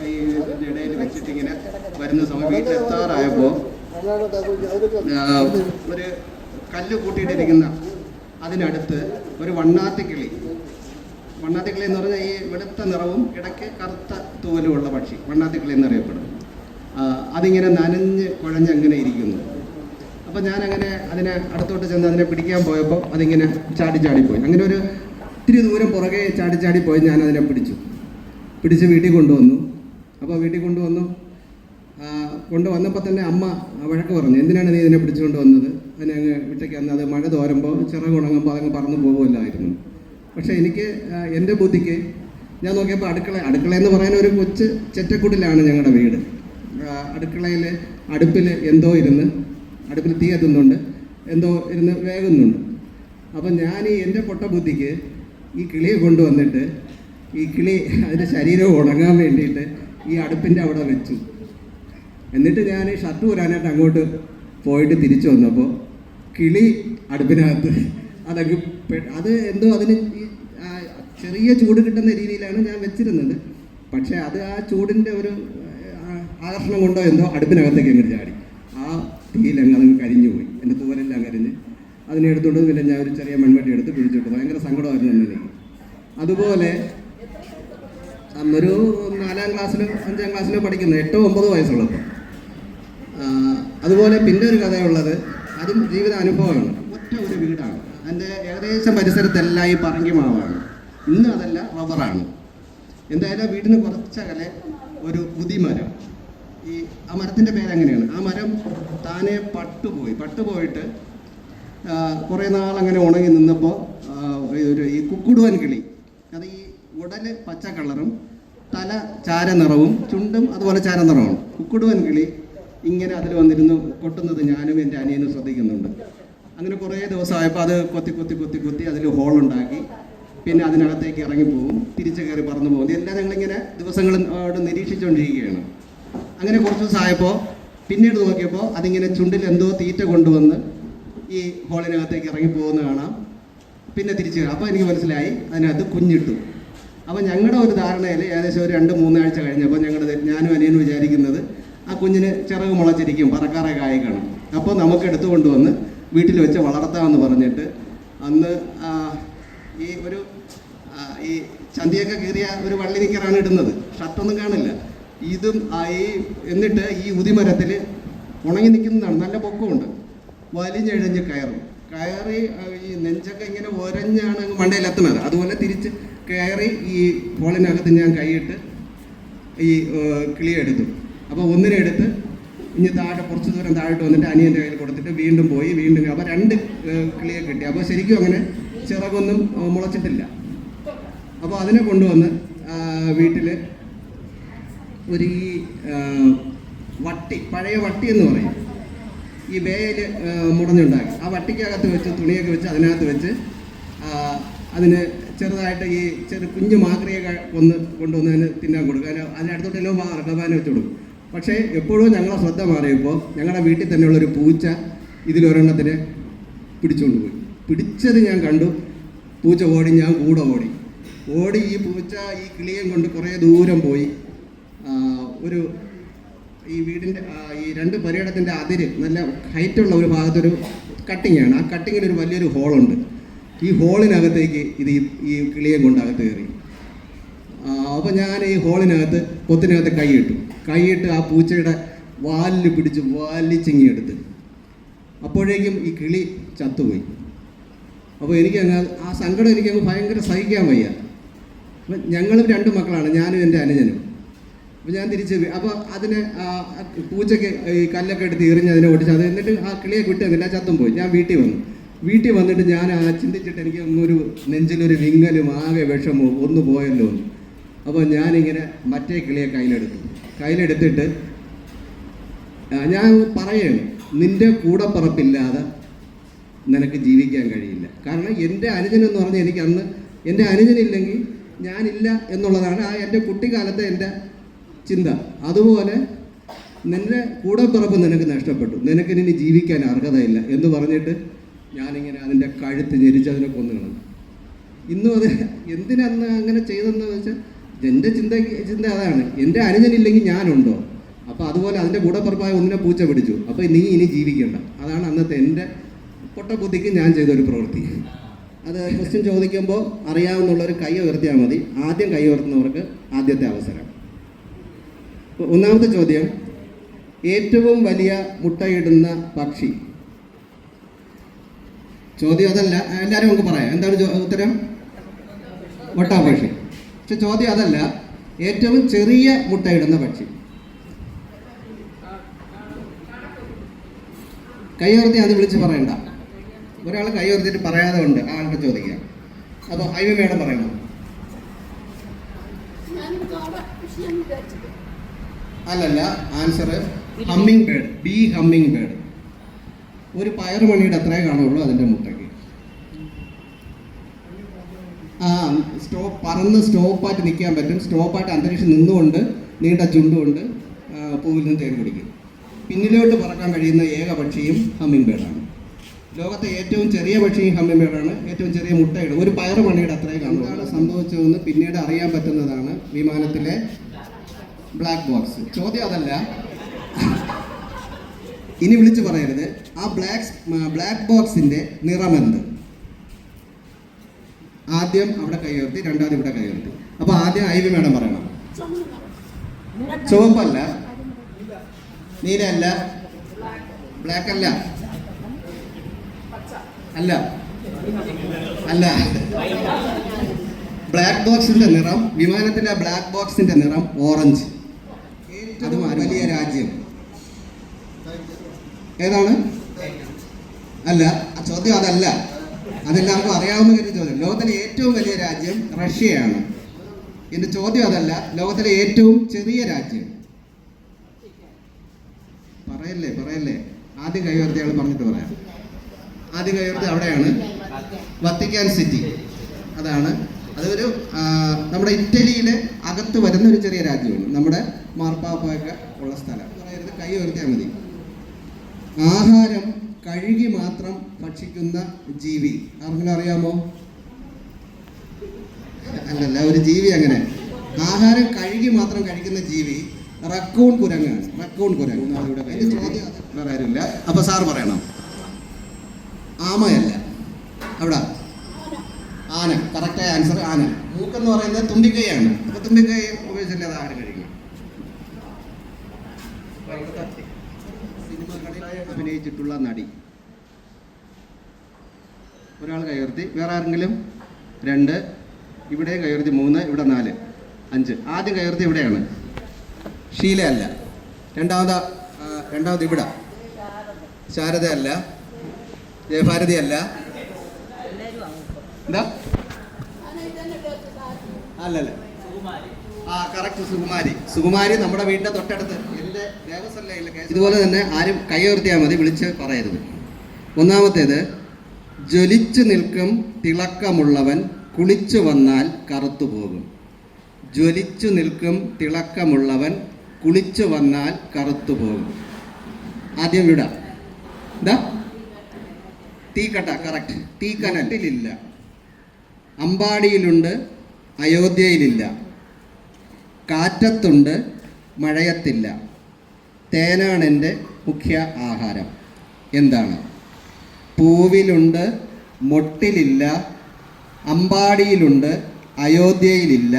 കൈയുടെ ഇടയിൽ വെച്ചിട്ടിങ്ങനെ വരുന്ന സമയം വീട്ടിലെത്താറായപ്പോൾ ഒരു കല്ല് കൂട്ടിയിട്ടിരിക്കുന്ന അതിനടുത്ത് ഒരു വണ്ണാത്തിക്കിളി എന്ന് പറഞ്ഞാൽ ഈ വെളുത്ത നിറവും ഇടയ്ക്ക് കറുത്ത തൂവലുമുള്ള പക്ഷി വണ്ണാത്തിക്കിളി എന്നറിയപ്പെടും. അതിങ്ങനെ നനഞ്ഞ് കുഴഞ്ഞങ്ങനെ ഇരിക്കുന്നു. അപ്പോൾ ഞാനങ്ങനെ അതിനെ അടുത്തോട്ട് ചെന്ന് അതിനെ പിടിക്കാൻ പോയപ്പോൾ അതിങ്ങനെ ചാടിപ്പോയി. അങ്ങനെ ഒരു ഇത്തിരി ദൂരം പുറകെ ചാടിപ്പോയി ഞാനതിനെ പിടിച്ച് വീട്ടിൽ കൊണ്ടുവന്നു. അപ്പോൾ വീട്ടിൽ കൊണ്ടുവന്നപ്പോൾ തന്നെ അമ്മ വഴക്ക് പറഞ്ഞു, എന്തിനാണ് നീ ഇതിനെ പിടിച്ചുകൊണ്ട് വന്നത്, അതിനെ അങ്ങ് വിട്ടേക്ക് വന്ന് അത് മഴ തോരുമ്പോൾ ചിറകുണങ്ങുമ്പോൾ അതങ്ങ് പറന്ന് പോകുമല്ലായിരുന്നു. പക്ഷേ എനിക്ക് എൻ്റെ ബുദ്ധിക്ക് ഞാൻ നോക്കിയപ്പോൾ അടുക്കളയെന്ന് പറയാൻ ഒരു കൊച്ചു ചെറ്റക്കുടിലാണ് ഞങ്ങളുടെ വീട്. അടുക്കളയിൽ അടുപ്പിൽ അടുപ്പിൽ തീ എത്തുന്നുണ്ട്, എന്തോ ഇരുന്ന് വേകുന്നുണ്ട്. അപ്പം ഞാൻ എൻ്റെ പൊട്ട ബുദ്ധിക്ക് ഈ കിളിയെ കൊണ്ടുവന്നിട്ട് ഈ കിളി അതിൻ്റെ ശരീരം ഉണങ്ങാൻ വേണ്ടിയിട്ട് ഈ അടുപ്പിൻ്റെ അവിടെ വെച്ചു. എന്നിട്ട് ഞാൻ ഷർട്ട് ഊരാനായിട്ട് അങ്ങോട്ട് പോയിട്ട് തിരിച്ചു വന്നപ്പോൾ കിളി അടുപ്പിനകത്ത് അത് എന്തോ അതിന് ഈ ചെറിയ ചൂട് കിട്ടുന്ന രീതിയിലാണ് ഞാൻ വെച്ചിരുന്നത്. പക്ഷേ അത് ആ ചൂടിൻ്റെ ഒരു ആകർഷണം കൊണ്ടോ എന്തോ അടുപ്പിനകത്തേക്ക് അങ്ങോട്ട് ചാടി. ആ തീയിലങ്ങ് അതങ്ങ് കരിഞ്ഞു പോയി. എൻ്റെ തൂവലെല്ലാം കരിഞ്ഞ് അതിനെ എടുത്തുകൊണ്ട് പിന്നെ ഞാൻ ഒരു ചെറിയ മൺവെട്ടി എടുത്ത് പിടിച്ചിട്ടു. ഭയങ്കര സങ്കടമായിരുന്നു എനിക്ക്. അതുപോലെ അന്നൊരു 4ാം ക്ലാസ്സിലോ 5ാം ക്ലാസ്സിലോ പഠിക്കുന്ന 8-9 വയസ്സുള്ളപ്പോൾ. അതുപോലെ പിന്നെ ഒരു കഥയുള്ളത്, അതും ജീവിത അനുഭവമാണ്. ഒറ്റ ഒരു വീടാണ്, അതിൻ്റെ ഏകദേശം പരിസരത്തെല്ലാം ഈ പറങ്കി മാവാണ്. ഇന്ന് അതല്ല, റബ്ബറാണ്. എന്തായാലും വീടിന് കുറച്ചകലെ ഒരു പുതിമരം. ആ മരത്തിൻ്റെ പേരെങ്ങനെയാണ്, ആ മരം താനെ പട്ടുപോയിട്ട് കുറേ നാളങ്ങനെ ഉണങ്ങി നിന്നപ്പോൾ ഈ കുക്കുടുവൻ കിളി, അത് ഈ ഉടല് പച്ച കളറും തല ചാര നിറവും ചുണ്ടും അതുപോലെ ചാര നിറമാണ്. കുക്കുടുവൻ കിളി ഇങ്ങനെ അതിൽ വന്നിരുന്ന് കൊട്ടുന്നത് ഞാനും എൻ്റെ അനിയനും ശ്രദ്ധിക്കുന്നുണ്ട്. അങ്ങനെ കുറേ ദിവസമായപ്പോൾ അത് കൊത്തി അതിൽ ഹോളുണ്ടാക്കി, പിന്നെ അതിനകത്തേക്ക് ഇറങ്ങിപ്പോവും, തിരിച്ച് കയറി പറന്നു പോകും. എല്ലാം ഞങ്ങളിങ്ങനെ ദിവസങ്ങളും അവിടെ നിരീക്ഷിച്ചുകൊണ്ടിരിക്കുകയാണ്. അങ്ങനെ കുറച്ച് ദിവസമായപ്പോൾ പിന്നീട് നോക്കിയപ്പോൾ അതിങ്ങനെ ചുണ്ടിൽ എന്തോ തീറ്റ കൊണ്ടുവന്ന് ഈ ഹോളിനകത്തേക്ക് ഇറങ്ങിപ്പോകുന്ന കാണാം. പിന്നെ തിരിച്ച് കയറാം. അപ്പോൾ എനിക്ക് മനസ്സിലായി അതിനകത്ത് കുഞ്ഞിട്ടു. അപ്പോൾ ഞങ്ങളുടെ ഒരു ധാരണയിൽ ഏകദേശം ഒരു 2-3 ആഴ്ച കഴിഞ്ഞപ്പോൾ ഞാനും അനിയനും വിചാരിക്കുന്നത് ആ കുഞ്ഞിന് ചിറക് മുളച്ചിരിക്കും, പറക്കാറെ കായ്ക്കണം, അപ്പോൾ നമുക്ക് എടുത്തുകൊണ്ടുവന്ന് വീട്ടിൽ വെച്ച് വളർത്താമെന്ന് പറഞ്ഞിട്ട് അന്ന് ഈ ചന്തിയൊക്കെ കീറിയ ഒരു വള്ളി നിക്കറാണ് ഇടുന്നത്, ഷർട്ടൊന്നും കാണില്ല. ഇതും എന്നിട്ട് ഈ ഉദിമരത്തിൽ ഉണങ്ങി നിൽക്കുന്നതാണ്, നല്ല പൊക്കമുണ്ട്, വലിഞ്ഞെഴഞ്ഞ് കയറി ഈ നെഞ്ചൊക്കെ ഇങ്ങനെ ഒരഞ്ഞാണ് മണ്ടയിലെത്തുന്നത്. അതുപോലെ തിരിച്ച് കയറി ഈ ഹോളിനകത്ത് ഞാൻ കൈയിട്ട് ഈ കിളിയെ എടുത്തു. അപ്പോൾ ഒന്നിനെ എടുത്ത് ഇനി കുറച്ച് ദൂരം താഴോട്ട് വന്നിട്ട് അനിയൻ്റെ കയ്യിൽ കൊടുത്തിട്ട് വീണ്ടും പോയി, അപ്പോൾ 2 കിളിയെ കിട്ടി. അപ്പോൾ ശരിക്കും അങ്ങനെ ചിറകൊന്നും മുളച്ചിട്ടില്ല. അപ്പോൾ അതിനെ കൊണ്ടുവന്ന് വീട്ടിൽ ഒരു വട്ടി, പഴയ വട്ടി എന്ന് പറയും, ഈ വേയിൽ മുടഞ്ഞുണ്ടാക്കി ആ വട്ടിക്കകത്ത് വെച്ച് തുണിയൊക്കെ വെച്ച് അതിനകത്ത് വെച്ച് അതിന് ചെറുതായിട്ട് ഈ കുഞ്ഞു മാക്രിയെ കൊണ്ടുവന്ന് അതിന് തിന്നാൻ കൊടുക്കുക. അതിനടുത്തോട്ടെല്ലാം റബ്ബാൻ വെച്ച് കൊടുക്കും. പക്ഷേ എപ്പോഴും ഞങ്ങളെ ശ്രദ്ധ മാറിയപ്പോൾ ഞങ്ങളുടെ വീട്ടിൽ തന്നെയുള്ളൊരു പൂച്ച ഇതിലൊരെണ്ണത്തിന് പിടിച്ചുകൊണ്ട് പോയി. പിടിച്ചത് ഞാൻ കണ്ടു. പൂച്ച ഓടി, ഞാൻ കൂടെ ഓടി ഈ പൂച്ച ഈ കിളിയും കൊണ്ട് കുറേ ദൂരം പോയി. ഈ വീടിൻ്റെ ഈ 2 പുരയിടത്തിൻ്റെ അതിര് നല്ല ഹൈറ്റുള്ള ഒരു ഭാഗത്തൊരു കട്ടിങ്ങാണ്. ആ കട്ടിങ്ങിലൊരു വലിയൊരു ഹോളുണ്ട്. ഈ ഹോളിനകത്തേക്ക് ഈ കിളിയെ കൊണ്ട് അകത്ത് കയറി. അപ്പോൾ ഞാൻ ഈ ഹോളിനകത്ത് പൊത്തിനകത്ത് കൈയിട്ട് ആ പൂച്ചയുടെ വാലിൽ പിടിച്ച് വലിച്ചിങ്ങിയെടുത്ത്. അപ്പോഴേക്കും ഈ കിളി ചത്തുപോയി. അപ്പോൾ ആ സങ്കടം എനിക്കങ്ങ് ഭയങ്കര സഹിക്കാൻ വയ്യ. അപ്പം ഞങ്ങളും 2 മക്കളാണ്, ഞാനും എൻ്റെ അനുജനും. അപ്പോൾ ഞാൻ അപ്പോൾ അതിനെ പൂച്ചയ്ക്ക് ഈ കല്ലൊക്കെ എടുത്ത് എറിഞ്ഞ് അതിനെ ഓടിച്ച് അത് എന്നിട്ട് ആ കിളിയെ വിട്ടുന്നില്ല, ചത്തും പോയി. ഞാൻ വീട്ടിൽ വന്നിട്ട് ഞാൻ ചിന്തിച്ചിട്ട് എനിക്ക് ഒന്നൊരു നെഞ്ചിലൊരു വിങ്ങലും ആകെ വിഷമവും ഒന്ന് പോയല്ലോ. അപ്പോൾ ഞാനിങ്ങനെ മറ്റേ കിളിയെ കയ്യിലെടുത്തിട്ട് ഞാൻ പറയുകയാണ്, നിൻ്റെ കൂടപ്പിറപ്പില്ലാതെ നിനക്ക് ജീവിക്കാൻ കഴിയില്ല. കാരണം എൻ്റെ അനുജനെന്ന് പറഞ്ഞാൽ എനിക്ക് അന്ന് എൻ്റെ അനുജനില്ലെങ്കിൽ ഞാനില്ല എന്നുള്ളതാണ് എൻ്റെ കുട്ടിക്കാലത്തെ എൻ്റെ ചിന്ത. അതുപോലെ നിൻ്റെ കൂടപ്പിറപ്പ് നിനക്ക് നഷ്ടപ്പെട്ടു, നിനക്കിനി ജീവിക്കാൻ അർഹതയില്ല എന്ന് പറഞ്ഞിട്ട് ഞാനിങ്ങനെ അതിൻ്റെ കഴുത്ത് ഞെരിച്ചതിനെ കൊന്നുകളഞ്ഞു. ഇന്നും അത് എന്തിനന്ന് അങ്ങനെ ചെയ്തെന്ന് വെച്ചാൽ എൻ്റെ ചിന്ത അതാണ്, എൻ്റെ അനുജനില്ലെങ്കിൽ ഞാനുണ്ടോ? അപ്പോൾ അതുപോലെ അതിൻ്റെ കൂടപ്പിറപ്പായ ഒന്നിനെ പൂച്ച പിടിച്ചു, അപ്പോൾ നീ ഇനി ജീവിക്കേണ്ട. അതാണ് അന്നത്തെ എൻ്റെ പൊട്ടബുദ്ധിക്ക് ഞാൻ ചെയ്തൊരു പ്രവൃത്തി. അത് ക്വസ്റ്റ്യൻ ചോദിക്കുമ്പോൾ അറിയാവുന്നുള്ളൊരു കൈ ഉയർത്തിയാൽ മതി. ആദ്യം കൈ ഉയർത്തുന്നവർക്ക് ആദ്യത്തെ അവസരം. ഒന്നാമത്തെ ചോദ്യം, ഏറ്റവും വലിയ മുട്ടയിടുന്ന പക്ഷി. ചോദ്യം അതല്ല, എല്ലാവരും നമുക്ക് പറയാം. എന്താണ് ഉത്തരം? വട്ടാപക്ഷി. പക്ഷെ ചോദ്യം അതല്ല, ഏറ്റവും ചെറിയ മുട്ടയിടുന്ന പക്ഷി. കൈ ഉയർത്തി അത് വിളിച്ച് പറയണ്ട. ഒരാൾ കൈ ഉയർത്തിയിട്ട് പറയാതെ ഉണ്ട്, ആളുടെ ചോദിക്കാം. അപ്പോൾ ഐവി മേഡം പറയണം. അല്ലല്ല, answer humming bird. Humming bird. ഒരു പയറുമണിയുടെ അത്രേ കാണുള്ളൂ അതിൻ്റെ മുട്ടയ്ക്ക്. പറന്ന് സ്റ്റോപ്പായിട്ട് നിൽക്കാൻ പറ്റും. സ്റ്റോപ്പായിട്ട് അന്തരീക്ഷം നിന്നുകൊണ്ട് നീണ്ട ചുണ്ടുകൊണ്ട് പൂവിൽ നിന്ന് തേൻ കുടിക്കും. പിന്നിലോട്ട് പറക്കാൻ കഴിയുന്ന ഏക പക്ഷിയും ഹമ്മിങ് ബേർഡാണ്. ലോകത്തെ ഏറ്റവും ചെറിയ പക്ഷിയും ഹമ്മിങ് ബേർഡാണ്. ഏറ്റവും ചെറിയ മുട്ടയിടും. ഒരു പയറുമണിയുടെ അത്രേ കാണുള്ളൂ. എന്താണ് സംഭവിച്ചതെന്ന് പിന്നീട് അറിയാൻ പറ്റുന്നതാണ് വിമാനത്തിലെ ബ്ലാക്ക് ബോക്സ്. ചോദ്യം അതല്ല, ഇനി വിളിച്ചു പറയരുത്. ആ ബ്ലാക്ക് ബോക്സിന്റെ നിറമെന്ത്? ആദ്യം അവിടെ കൈയുയർത്തി, രണ്ടാമത് ഇവിടെ കൈയുയർത്തി. അപ്പോൾ ആദ്യം ഐവി മേഡം പറയണം. ചുവപ്പല്ല, നീലയല്ല, ബ്ലാക്ക് അല്ല, അല്ല അല്ല ബ്ലാക്ക് ബോക്സിന്റെ നിറം, വിമാനത്തിന്റെ ബ്ലാക്ക് ബോക്സിന്റെ നിറം ഓറഞ്ച്. അതും വലിയ രാജ്യം ഏതാണ്? അല്ല, ചോദ്യം അതല്ല. അതെല്ലാവർക്കും അറിയാവുന്ന കാര്യം ചോദ്യം. ലോകത്തിലെ ഏറ്റവും വലിയ രാജ്യം റഷ്യയാണ്. എൻ്റെ ചോദ്യം അതല്ല. ലോകത്തിലെ ഏറ്റവും ചെറിയ രാജ്യം പറയല്ലേ. ആദ്യം കൈ ഉയർത്തിയ ആൾ പറഞ്ഞിട്ട് പറയാം. ആദ്യം കൈ ഉയർത്തി അവിടെയാണ് വത്തിക്കാൻ സിറ്റി. അതാണ് അതൊരു നമ്മുടെ ഇറ്റലിയിലെ അകത്ത് വരുന്ന ഒരു ചെറിയ രാജ്യമാണ്. നമ്മുടെ മാർപ്പാപ്പയൊക്കെ ഉള്ള സ്ഥലം. പറയരുത്, കൈ ഉയർത്തിയാൽ മതി. ആഹാരം കഴുകി മാത്രം ഭക്ഷിക്കുന്ന ജീവി ആർക്കെങ്കിലും അറിയാമോ? അല്ലല്ല, ഒരു ജീവി അങ്ങനെ ആഹാരം കഴുകി മാത്രം കഴിക്കുന്ന ജീവി റക്കൂൺ കുരങ്ങാണ്. റക്കൂൺ കുരങ്ങ്. ചോദ്യം വേറെ ആരുമില്ല. അപ്പൊ സാർ പറയണം. ആമയല്ല. അവിടെ ആന. കറക്റ്റായ ആൻസർ ആന. മൂക്കെന്ന് പറയുന്നത് തുമ്പിക്കൈയാണ്. അപ്പൊ തുമ്പിക്കൈ ഉപയോഗിച്ചല്ലേ അത് ആഹാരം കഴിക്കും. സിനിമകളിൽ അഭിനയിച്ചിട്ടുള്ള നടി. ഒരാൾ കൈയുയർത്തി. വേറെ ആരെങ്കിലും? 2. ഇവിടെ കൈയുയർത്തി. 3. ഇവിടെ 4. 5. ആദ്യം കൈയുയർത്തി ഇവിടെയാണ്. ഷീല അല്ല. രണ്ടാമത് ഇവിടെ. ശാരദ അല്ല. ജയഭാരതി അല്ല. എന്താ? അല്ലല്ല. കറക്റ്റ്, സുകുമാരി നമ്മുടെ വീടിന്റെ തൊട്ടടുത്ത്. എൻ്റെ ദേവസ്വല്ല. ഇതുപോലെ തന്നെ ആരും കൈ ഉയർത്തിയാൽ മതി, വിളിച്ച് പറയരുത്. ഒന്നാമത്തേത്, ജ്വലിച്ചു നിൽക്കും തിളക്കമുള്ളവൻ കുളിച്ചു വന്നാൽ കറുത്തു പോകും. ജ്വലിച്ചു നിൽക്കും തിളക്കമുള്ളവൻ കുളിച്ചു വന്നാൽ കറുത്തു പോകും. ആദ്യം വിട. എന്താ? തീക്കട്ട. കറക്റ്റ്. തീക്കനലില്ല. അമ്പാടിയിലുണ്ട്, അയോധ്യയിലില്ല. കാറ്റത്തുണ്ട്, മഴയത്തില്ല. തേനാണെൻ്റെ മുഖ്യ ആഹാരം. എന്താണ്? പൂവിലുണ്ട്, മൊട്ടിലില്ല. അമ്പാടിയിലുണ്ട്, അയോധ്യയിലില്ല.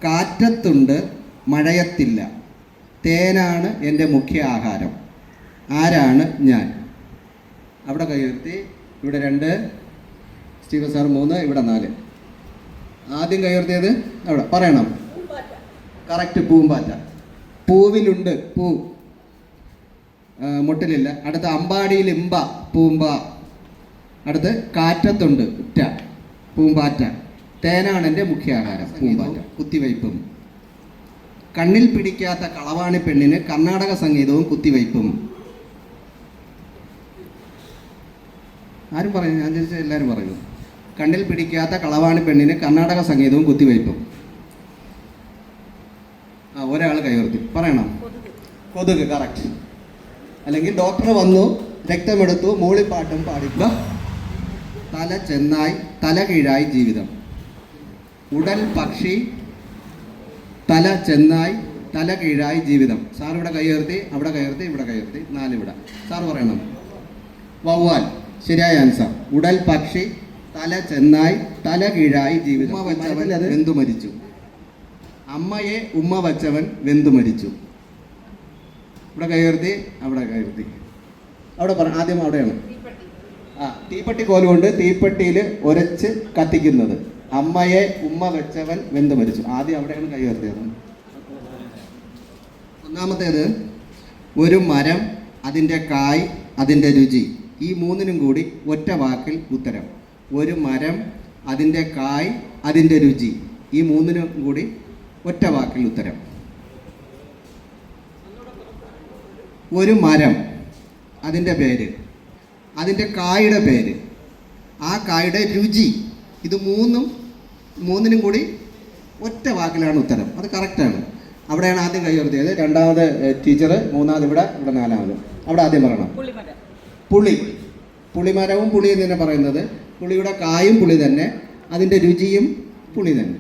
കാറ്റത്തുണ്ട്, മഴയത്തില്ല. തേനാണ് എൻ്റെ മുഖ്യ ആഹാരം. ആരാണ് ഞാൻ? അവിടെ കൈയുയർത്തി. ഇവിടെ 2. Steven sir 3. ഇവിടെ 4. ആദ്യം കൈയുയർത്തിയത് അവിടെ പറയണം. കറക്റ്റ്, പൂമ്പാറ്റ. പൂവിലുണ്ട്, പൂ. മുട്ടിലില്ല. അടുത്ത അമ്പാടിയിൽ ഇമ്പ, പൂമ്പ. അടുത്ത് കാറ്റത്തുണ്ട്, ഉറ്റ, പൂമ്പാറ്റ. തേനാണ് എൻ്റെ മുഖ്യ ആഹാരം, പൂമ്പാറ്റ. കുത്തിവയ്പ്പും. കണ്ണിൽ പിടിക്കാത്ത കളവാണി പെണ്ണിന് കർണാടക സംഗീതവും കുത്തിവയ്പ്പും. ആരും പറയും? ഞാൻ ചോദിച്ചാൽ എല്ലാവരും പറയൂ. കണ്ണിൽ പിടിക്കാത്ത കളവാണി പെണ്ണിന് കർണാടക സംഗീതവും കുത്തിവയ്പ്പും. ഒരാൾ കൈവർത്തി പറയണം. കൊതുക്. കറക്റ്റ്. അല്ലെങ്കിൽ ഡോക്ടർ വന്നു, രക്തമെടുത്തു, മൂളിപ്പാട്ടും പാടിപ്പ. തല ചെന്നായി തല കീഴായി ജീവിതം. ഉടൽ പക്ഷി, തല ചെന്നായി തല കീഴായി ജീവിതം. സാർ ഇവിടെ കൈയുയർത്തി, അവിടെ കൈയുയർത്തി, ഇവിടെ കൈയുയർത്തി. 4 ഇവിടെ. സാർ പറയണം. വവ്വാൽ. ശരിയായ ആൻസർ. ഉടൽ പക്ഷി, തല ചെന്നായി തല കീഴായി ജീവിതം. ഉമ്മ വച്ചവൻ വെന്തു മരിച്ചു. അമ്മയെ ഉമ്മ വച്ചവൻ വെന്തു മരിച്ചു. ഇവിടെ കൈയുയർത്തി, അവിടെ കൈയുയർത്തി. അവിടെ പറ. ആദ്യം അവിടെയാണ്. തീപ്പെട്ടി കോലുകൊണ്ട് തീപ്പെട്ടിയിൽ ഉരച്ച് കത്തിക്കുന്നത്. അമ്മയെ ഉമ്മ വെച്ചവൻ വെന്തു മരിച്ചു. ആദ്യം അവിടെയാണ് കൈയുയർത്തിയത്. ഒന്നാമത്തേത്, ഒരു മരം, അതിൻ്റെ കായ്, അതിൻ്റെ രുചി. ഈ 3നും കൂടി ഒറ്റ വാക്കിൽ ഉത്തരം. ഒരു മരം, അതിൻ്റെ കായ്, അതിൻ്റെ രുചി. ഈ 3നും കൂടി ഒറ്റ വാക്കിൽ ഉത്തരം. ഒരു മരം, അതിൻ്റെ പേര്, അതിൻ്റെ കായുടെ പേര്, ആ കായുടെ രുചി. ഇത് 3നും കൂടി ഒറ്റ വാക്കിലാണ് ഉത്തരം. അത് കറക്റ്റാണ്. അവിടെയാണ് ആദ്യം കൈ ഉയർത്തിയത്. 2ാമത് ടീച്ചർ, 3ാമത് ഇവിടെ, ഇവിടെ 4ാമത്. അവിടെ ആദ്യം പറയണം. പുളി. പുളിമരവും പുളി എന്ന് തന്നെ പറയുന്നത്. പുളിയുടെ കായും പുളി തന്നെ, അതിൻ്റെ രുചിയും പുളി തന്നെ.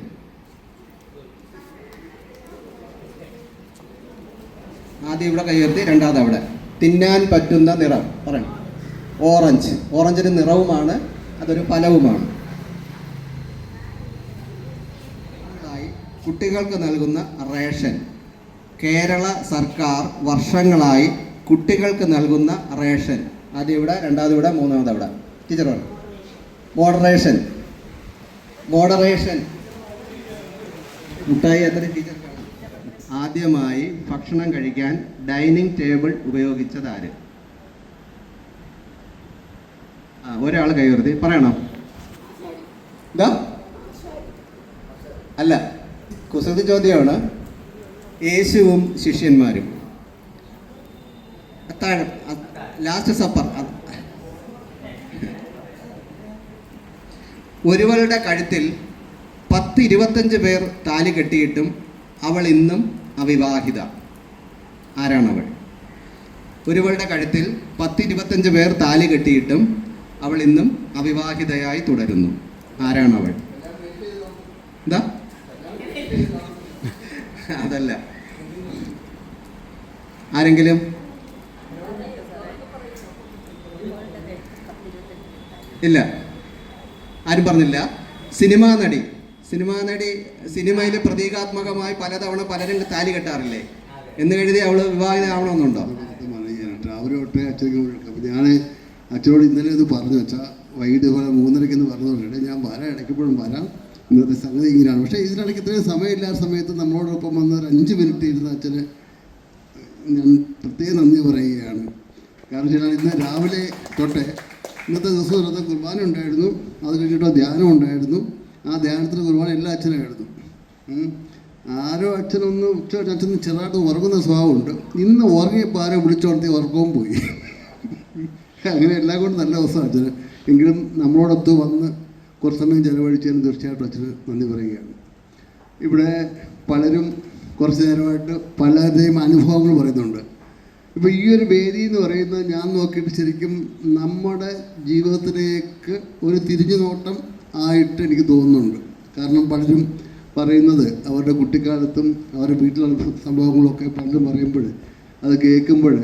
ആദ്യം ഇവിടെ കൈയുയർത്തി, 2ാമത് അവിടെ. തിന്നാൻ പറ്റുന്ന നിറം പറയണം. ഓറഞ്ച്. ഓറഞ്ചിന് നിറവുമാണ്, അതൊരു ഫലവുമാണ്. കുട്ടികൾക്ക് നൽകുന്ന റേഷൻ. കേരള സർക്കാർ വർഷങ്ങളായി കുട്ടികൾക്ക് നൽകുന്ന റേഷൻ. ആദ്യം ഇവിടെ, 2ാമത് ഇവിടെ, 3ാമത് അവിടെ. ടീച്ചർ പറഞ്ഞു. മോഡറേഷൻ. മുട്ടായി എത്ര ടീച്ചർ? ആദ്യമായി ഭക്ഷണം കഴിക്കാൻ ഡൈനിങ് ടേബിൾ ഉപയോഗിച്ചതാര്? ഒരാൾ കൈയുയർത്തി പറയണം. എന്താ? അല്ല, കുസൃതി ചോദ്യമാണ്. യേശുവും ശിഷ്യന്മാരും. അത്താഴം, ലാസ്റ്റ് സപ്പർ. ഒരുവളുടെ കഴുത്തിൽ 10-25 പേർ താലി കെട്ടിയിട്ടും അവൾ ഇന്നും അവിവാഹിത. ആരാണവൾ? ഒരുവളുടെ കഴുത്തിൽ 10-25 പേർ താലി കെട്ടിയിട്ടും അവൾ ഇന്നും അവിവാഹിതയായി തുടരുന്നു. ആരാണവൾ? എന്താ? അതല്ല. ആരെങ്കിലും? ഇല്ല, ആരും പറഞ്ഞില്ല. സിനിമാ നടി. സിനിമയിൽ പ്രതീകാത്മകമായി പലതവണ പലരും താലി കെട്ടാറില്ലേ എന്ന് കരുതി അവൾ വിവാഹിതയാവണമെന്നുണ്ടോ? രാവിലെ തൊട്ടേ ഞാൻ അച്ഛനോട് ഇന്നലെ ഇത് പറഞ്ഞു വെച്ചാൽ വൈകിട്ട് പോലെ 3:30 പറഞ്ഞതുകൊണ്ട് ഞാൻ വരാം, ഇടയ്ക്കപ്പോഴും വരാം, ഇന്നത്തെ സംഗതി ഇങ്ങനെയാണ്. പക്ഷേ ഇതിനിടയ്ക്ക് ഇത്രയും സമയമില്ലാത്ത സമയത്ത് നമ്മളോടൊപ്പം വന്ന് ഒരു 5 മിനിറ്റ് ഇരുന്ന അച്ഛന് ഞാൻ പ്രത്യേകം നന്ദി പറയുകയാണ്. കാരണം വെച്ചാൽ ഇന്ന് രാവിലെ തൊട്ടേ ഇന്നത്തെ ദിവസം ഇന്നത്തെ കുർബാന ഉണ്ടായിരുന്നു, അത് കഴിഞ്ഞിട്ടോ ധ്യാനം ഉണ്ടായിരുന്നു. ആ ധ്യാനത്തിന് കുർബാന എല്ലാ അച്ഛനായിരുന്നു. ആരോ അച്ഛനൊന്ന് അച്ഛന് ചെറുതായിട്ട് ഉറങ്ങുന്ന സ്വഭാവമുണ്ട്. ഇന്ന് ഉറങ്ങിയപ്പോൾ ആരോ വിളിച്ചോടത്തി ഉറക്കവും പോയി. അങ്ങനെ എല്ലാം കൊണ്ട് നല്ല ദിവസമാണ് അച്ഛന്. എങ്കിലും നമ്മളോടൊത്ത് വന്ന് കുറച്ച് സമയം ചിലവഴിച്ചതിന് തീർച്ചയായിട്ടും അച്ഛന് നന്ദി പറയുകയാണ്. ഇവിടെ പലരും കുറച്ച് നേരമായിട്ട് പലരുടെയും അനുഭവങ്ങൾ പറയുന്നുണ്ട്. ഇപ്പോൾ ഈ ഒരു വേദി എന്ന് പറയുന്നത് ഞാൻ നോക്കിയിട്ട് ശരിക്കും നമ്മുടെ ജീവിതത്തിലേക്ക് ഒരു തിരിഞ്ഞു നോട്ടം ആയിട്ട് എനിക്ക് തോന്നുന്നുണ്ട്. കാരണം പലരും പറയുന്നത് അവരുടെ കുട്ടിക്കാലത്തും അവരുടെ വീട്ടിലുള്ള സംഭവങ്ങളൊക്കെ പലരും പറയുമ്പോൾ അത് കേൾക്കുമ്പോൾ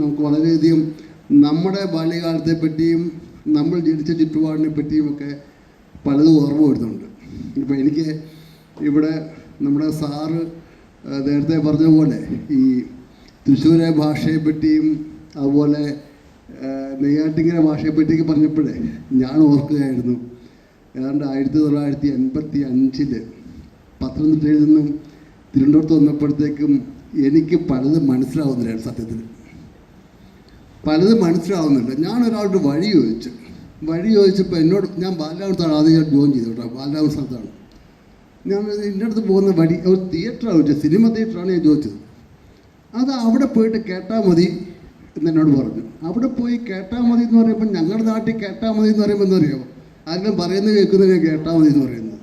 നമുക്ക് വളരെയധികം നമ്മുടെ ബാല്യകാലത്തെ പറ്റിയും നമ്മൾ ജനിച്ച ചുറ്റുപാടിനെ പറ്റിയും ഒക്കെ പലതും ഓർമ്മ വരുന്നുണ്ട്. ഇപ്പോൾ എനിക്ക് ഇവിടെ നമ്മുടെ സാറ് നേരത്തെ പറഞ്ഞ പോലെ ഈ തൃശ്ശൂരെ ഭാഷയെപ്പറ്റിയും അതുപോലെ നെയ്യാറ്റിങ്കര ഭാഷയെപ്പറ്റിയൊക്കെ പറഞ്ഞപ്പോഴേ ഞാൻ ഓർക്കുകയായിരുന്നു. ഏതാണ്ട് 1985 പത്തനംതിട്ടയിൽ നിന്നും തിരുവനന്തപുരത്ത് വന്നപ്പോഴത്തേക്കും എനിക്ക് പലതും മനസ്സിലാവുന്നില്ല. സത്യത്തിൽ പലതും മനസ്സിലാവുന്നില്ല. ഞാനൊരാളോട് വഴി ചോദിച്ചപ്പോൾ എന്നോട്, ഞാൻ ബാലരാമത്താണ് ആദ്യം ജോയിൻ ചെയ്തത് കേട്ടോ, ബാലരാമ സ്ഥലത്താണ്. ഞാൻ എൻ്റെ അടുത്ത് പോകുന്ന വഴി ഒരു തിയേറ്ററാണ് ചോദിച്ചത്, സിനിമ തിയേറ്ററാണ് ഞാൻ ചോദിച്ചത്. അത് അവിടെ പോയിട്ട് കേട്ടാൽ മതി എന്നെന്നോട് പറഞ്ഞു. അവിടെ പോയി കേട്ടാൽ മതി എന്ന് പറയുമ്പോൾ ഞങ്ങളുടെ നാട്ടിൽ കേട്ടാൽ മതി എന്ന് പറയുമ്പോൾ എന്താ അറിയാമോ, ആരെങ്കിലും പറയുന്നത് കേൾക്കുന്നതിനെ കേട്ടാൽ മതി എന്ന് പറയുന്നത്.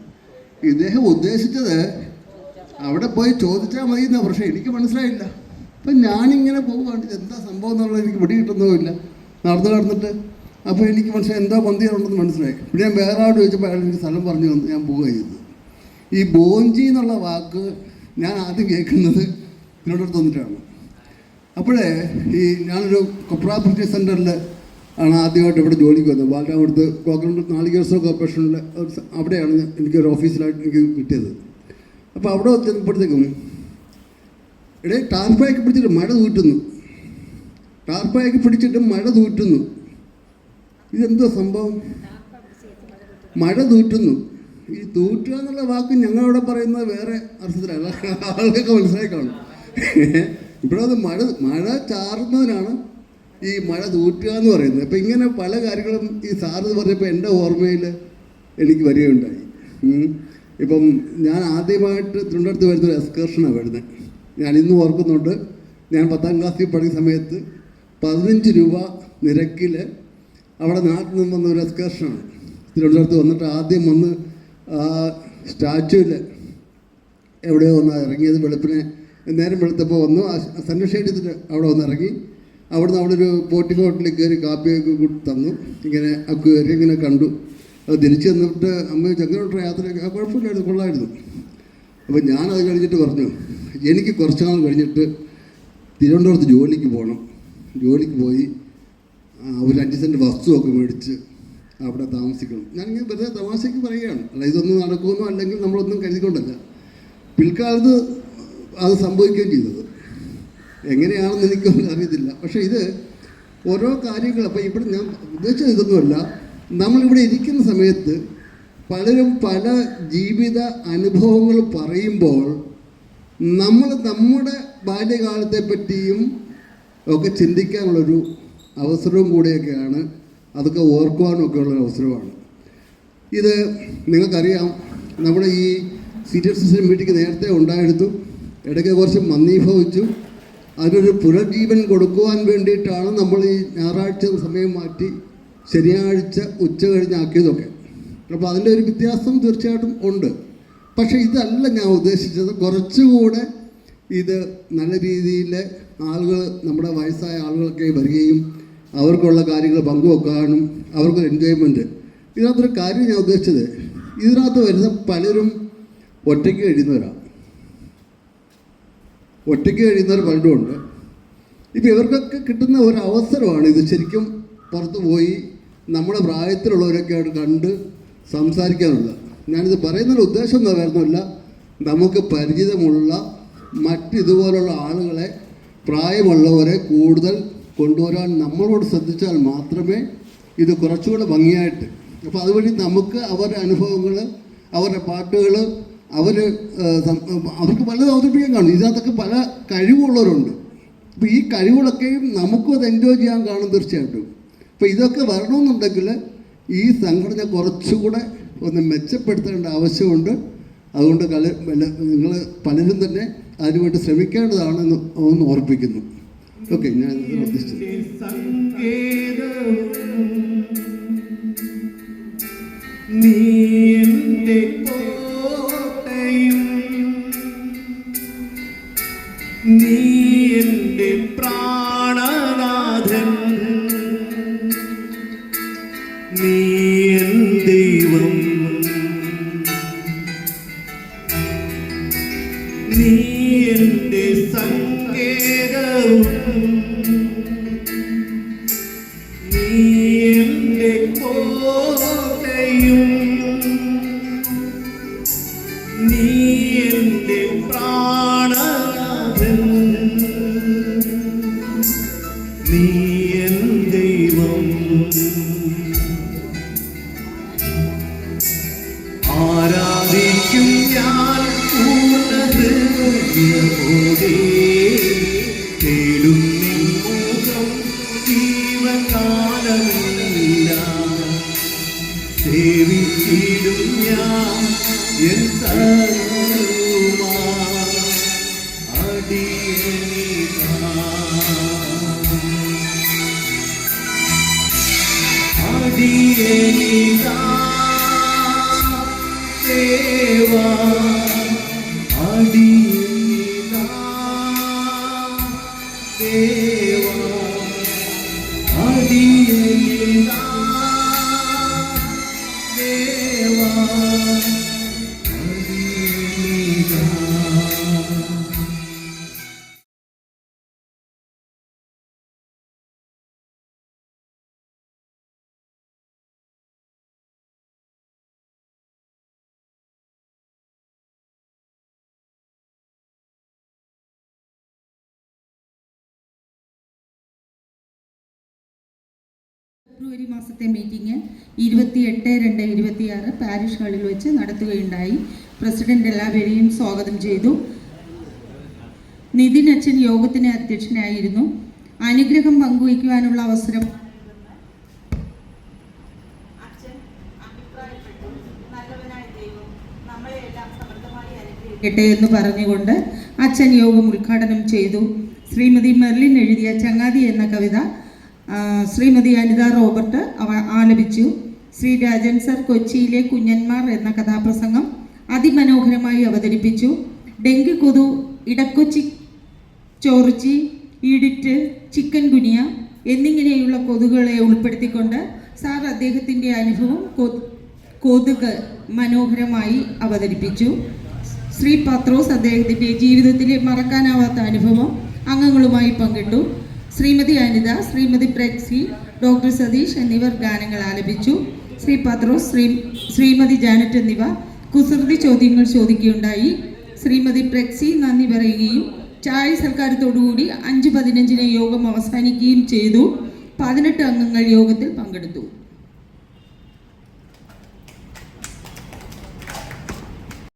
ഇദ്ദേഹം ഉദ്ദേശിച്ചത് അവിടെ പോയി ചോദിച്ചാൽ മതി എന്നാണ്. പക്ഷേ എനിക്ക് മനസ്സിലായില്ല. അപ്പം ഞാനിങ്ങനെ പോവുകയാണ്, എന്താ സംഭവം എന്നുള്ളത് എനിക്ക് പിടി കിട്ടുന്നതുമില്ല നടന്നിട്ട്. അപ്പോൾ എനിക്ക് മനസ്സിലായി എന്താ പന്തിയുണ്ടെന്ന് മനസ്സിലായി. പിന്നെ ഞാൻ വേറെ ആളോട് ചോദിച്ചപ്പോൾ അയാൾ എനിക്ക് സ്ഥലം പറഞ്ഞു തന്നു, ഞാൻ പോവുക ചെയ്തത്. ഈ ബോഞ്ചി എന്നുള്ള വാക്ക് ഞാൻ ആദ്യം കേൾക്കുന്നത് തിരുവനന്തപുരത്ത് വന്നിട്ടാണ്. അപ്പോഴേ ഞാനൊരു കോപ്പറേറ്റീവ് സെൻറ്ററിൽ ആണ് ആദ്യമായിട്ട് ഇവിടെ ജോലിക്ക് വന്നത്. ബാലരാമപുരത്ത് കോക്കനട്ട് നാളികേഴ്സോ കോർപ്പറേഷനിൽ അവിടെയാണ് എനിക്കൊരു ഓഫീസിലായിട്ട് എനിക്ക് കിട്ടിയത്. അപ്പോൾ അവിടെ ചെന്നപ്പോഴത്തേക്കും ടാർപ്പായൊക്കെ പിടിച്ചിട്ട് മഴ തൂറ്റുന്നു. ഇതെന്തോ സംഭവം? മഴ തൂറ്റുന്നു. ഈ തൂറ്റുക എന്നുള്ള വാക്ക് ഞങ്ങളവിടെ പറയുന്നത് വേറെ അർത്ഥത്തിലല്ല, ആളുകൾക്ക് മനസ്സിലായി കാണും. ഇവിടെ അത് മഴ ചാറുന്നതിനാണ് ഈ മഴ തൂറ്റുക എന്ന് പറയുന്നത്. അപ്പം ഇങ്ങനെ പല കാര്യങ്ങളും ഈ സാറ് പറഞ്ഞപ്പോൾ എൻ്റെ ഓർമ്മയിൽ എനിക്ക് വരികയുണ്ടായി. ഇപ്പം ഞാൻ ആദ്യമായിട്ട് തിരുവനന്തപുരത്ത് വരുന്നൊരു എക്സ്കർഷനാണ് വരുന്നത്. ഞാൻ ഇന്നും ഓർക്കുന്നുണ്ട്. ഞാൻ 10ാം ക്ലാസ്സിൽ പഠിക്കുന്ന സമയത്ത് 15 രൂപ നിരക്കിൽ അവിടെ നാട്ടിൽ നിന്ന് വന്ന ഒരു എക്സ്കർഷനാണ്. തിരുവനന്തപുരത്ത് വന്നിട്ട് ആദ്യം വന്ന് ആ സ്റ്റാച്യൂവിൽ എവിടെയോ ഒന്ന് ഇറങ്ങിയത്. വെളുപ്പിനെ നേരം വെളുത്തപ്പോൾ വന്നു, ആ സന്ദർശനത്തിൽ അവിടെ വന്ന് ഇറങ്ങി. അവിടുന്ന് അവിടെ ഒരു പോർട്ടിക് ഹോട്ടലിൽ കയറി കാപ്പിയൊക്കെ തന്നു. ഇങ്ങനെ കയറി ഇങ്ങനെ കണ്ടു. അത് തിരിച്ച് വന്നിട്ട് അമ്മ ചെങ്ങോട്ട് യാത്രയൊക്കെ കുഴപ്പമില്ലായിരുന്നു, കൊള്ളായിരുന്നു. അപ്പോൾ ഞാനത് കഴിഞ്ഞിട്ട് പറഞ്ഞു, എനിക്ക് കുറച്ച് നാൾ കഴിഞ്ഞിട്ട് തിരുവനന്തപുരത്ത് ജോലിക്ക് പോകണം. ജോലിക്ക് പോയി ഒരു 5 സെൻറ്റ് വസ്തുവൊക്കെ മേടിച്ച് അവിടെ താമസിക്കണം. ഞാനിങ്ങനെ വെറുതെ തമാശയ്ക്ക് പറയുകയാണ്, അല്ല ഇതൊന്നും നടക്കുമെന്നോ അല്ലെങ്കിൽ നമ്മളൊന്നും കരുതിക്കൊണ്ടല്ല. പിൽക്കാലത്ത് അത് സംഭവിക്കുകയും ചെയ്തത്. എങ്ങനെയാണെന്ന് എനിക്കൊന്നും അറിയത്തില്ല. പക്ഷേ ഇത് ഓരോ കാര്യങ്ങൾ, അപ്പോൾ ഇവിടെ ഞാൻ ഉദ്ദേശിച്ചത് ഇതൊന്നുമല്ല. നമ്മളിവിടെ ഇരിക്കുന്ന സമയത്ത് പലരും പല ജീവിത അനുഭവങ്ങൾ പറയുമ്പോൾ നമ്മൾ നമ്മുടെ ബാല്യകാലത്തെ പറ്റിയും ഒക്കെ ചിന്തിക്കാനുള്ളൊരു അവസരവും കൂടെയൊക്കെയാണ്. അതൊക്കെ ഓർക്കുവാനൊക്കെ ഉള്ളൊരു അവസരമാണ് ഇത്. നിങ്ങൾക്കറിയാം, നമ്മുടെ ഈ സീനിയർ സിറ്റിസൺ മീറ്റിംഗ് നേരത്തെ ഉണ്ടായിരുന്നു. ഇടയ്ക്ക് കുറച്ച് മന്ദീഭവിച്ചു. അതിനൊരു പുനർജീവൻ കൊടുക്കുവാൻ വേണ്ടിയിട്ടാണ് നമ്മൾ ഈ ഞായറാഴ്ച സമയം മാറ്റി ശനിയാഴ്ച ഉച്ച കഴിഞ്ഞാക്കിയതൊക്കെ. അപ്പോൾ അതിൻ്റെ ഒരു വ്യത്യാസം തീർച്ചയായിട്ടും ഉണ്ട്. പക്ഷേ ഇതല്ല ഞാൻ ഉദ്ദേശിച്ചത്. കുറച്ചുകൂടെ ഇത് നല്ല രീതിയിൽ ആളുകൾ, നമ്മുടെ വയസ്സായ ആളുകളൊക്കെ വരികയും അവർക്കുള്ള കാര്യങ്ങൾ പങ്കുവെക്കാനും അവർക്കൊരു എൻജോയ്മെൻറ്റ്. ഇതിനകത്തൊരു കാര്യം ഞാൻ ഉദ്ദേശിച്ചത്, ഇതിനകത്ത് വരുന്ന പലരും ഒറ്റയ്ക്ക് കഴിയുന്നവരാണ്. ഒറ്റയ്ക്ക് കഴിയുന്നവർ പലരുമുണ്ട്. ഇപ്പോൾ ഇവർക്കൊക്കെ കിട്ടുന്ന ഒരു അവസരമാണ് ഇത്. ശരിക്കും പുറത്ത് പോയി നമ്മുടെ പ്രായത്തിലുള്ളവരൊക്കെ ആയിട്ട് കണ്ട് സംസാരിക്കാനുള്ളത്. ഞാനിത് പറയുന്നതിൻ്റെ ഉദ്ദേശം എന്താ വരുന്നില്ല, നമുക്ക് പരിചിതമുള്ള മറ്റിതുപോലുള്ള ആളുകളെ, പ്രായമുള്ളവരെ കൂടുതൽ കൊണ്ടുവരാൻ നമ്മളോട് ശ്രദ്ധിച്ചാൽ മാത്രമേ ഇത് കുറച്ചുകൂടെ ഭംഗിയായിട്ട്, അപ്പോൾ അതുവഴി നമുക്ക് അവരുടെ അനുഭവങ്ങൾ, അവരുടെ പാട്ടുകൾ, അവർക്ക് പലത് അവതരിപ്പിക്കാൻ കാണും. ഇതിനകത്തൊക്കെ പല കഴിവുള്ളവരുണ്ട്. അപ്പോൾ ഈ കഴിവുകളൊക്കെയും നമുക്കും അത് എൻജോയ് ചെയ്യാൻ കാണും തീർച്ചയായിട്ടും. അപ്പോൾ ഇതൊക്കെ വരണമെന്നുണ്ടെങ്കിൽ ഈ സംഘടന കുറച്ചുകൂടെ ഒന്ന് മെച്ചപ്പെടുത്തേണ്ട ആവശ്യമുണ്ട്. അതുകൊണ്ട് നിങ്ങൾ പലരും തന്നെ അതിനുവേണ്ടി ശ്രമിക്കേണ്ടതാണെന്ന് ഒന്ന് ഓർപ്പിക്കുന്നു. ഓക്കെ, ഞാൻ ഉദ്ദേശിച്ചത് നീ എൻ്റെ കോട്ടയും നീ എൻ്റെ പ്രാണനാഥൻ, നീ എൻ ദൈവം, നീ എൻ്റെ സങ്കേതവും നീ എൻ്റെ കോട്ടയും നീ എൻ്റെ പ്രാണനാഥൻ, നീ എൻ ദൈവം. ആരാധിക്കും ഞാൻ പൂർണ്ണ ഹൃദയമോടെ, തേടും നിൻ മുഖം ജീവകാലമെല്ലാം, സേവിച്ചിടും ഞാൻ എൻ സർവ്വവുമാ അടിയനിതാ. അടിയനിതാ ദേവാ, അടിയനിതാ ദേവാ, അടിയനിതാ ദേവാ, അടിയനിതാ. ഫെബ്രുവരി മാസത്തെ മീറ്റിംഗ് 28/2/26 പാരിഷ് ഹാളിൽ വെച്ച് നടത്തുകയുണ്ടായി. പ്രസിഡന്റ് എല്ലാവരെയും സ്വാഗതം ചെയ്തു. നിതിൻ അച്ഛൻ യോഗത്തിന് അധ്യക്ഷനായിരുന്നു. അനുഗ്രഹം പങ്കുവയ്ക്കുവാനുള്ള അവസരം എന്ന് പറഞ്ഞുകൊണ്ട് അച്ഛൻ യോഗം ഉദ്ഘാടനം ചെയ്തു. ശ്രീമതി മെർലിൻ എഴുതിയ ചങ്ങാതി എന്ന കവിത ശ്രീമതി അനിത റോബർട്ട് ആലപിച്ചു. ശ്രീ രാജൻ സർ കൊച്ചിയിലെ കുഞ്ഞന്മാർ എന്ന കഥാപ്രസംഗം അതിമനോഹരമായി അവതരിപ്പിച്ചു. ഡെങ്കി കൊതു, ഇടക്കൊച്ചി, ചോർച്ചി, ഈഡിറ്റ്, ചിക്കൻ ഗുനിയ എന്നിങ്ങനെയുള്ള കൊതുകുകളെ ഉൾപ്പെടുത്തിക്കൊണ്ട് സാർ അദ്ദേഹത്തിൻ്റെ അനുഭവം കൊതുക് മനോഹരമായി അവതരിപ്പിച്ചു. ശ്രീ പത്രോസ് അദ്ദേഹത്തിൻ്റെ ജീവിതത്തിലെ മറക്കാനാവാത്ത അനുഭവം അംഗങ്ങളുമായി പങ്കിട്ടു. ശ്രീമതി അനിത, ശ്രീമതി പ്രക്സി, ഡോക്ടർ സതീഷ് എന്നിവർ ഗാനങ്ങൾ ആലപിച്ചു. ശ്രീ പത്രോസ്, ശ്രീമതി ജാനറ്റ് എന്നിവ കുസൃതി ചോദ്യങ്ങൾ ചോദിക്കുകയുണ്ടായി. ശ്രീമതി പ്രക്സി നന്ദി പറയുകയും ചായ സൽക്കാരത്തോടുകൂടി 5:15 യോഗം അവസാനിക്കുകയും ചെയ്തു. 18 അംഗങ്ങൾ യോഗത്തിൽ പങ്കെടുത്തു.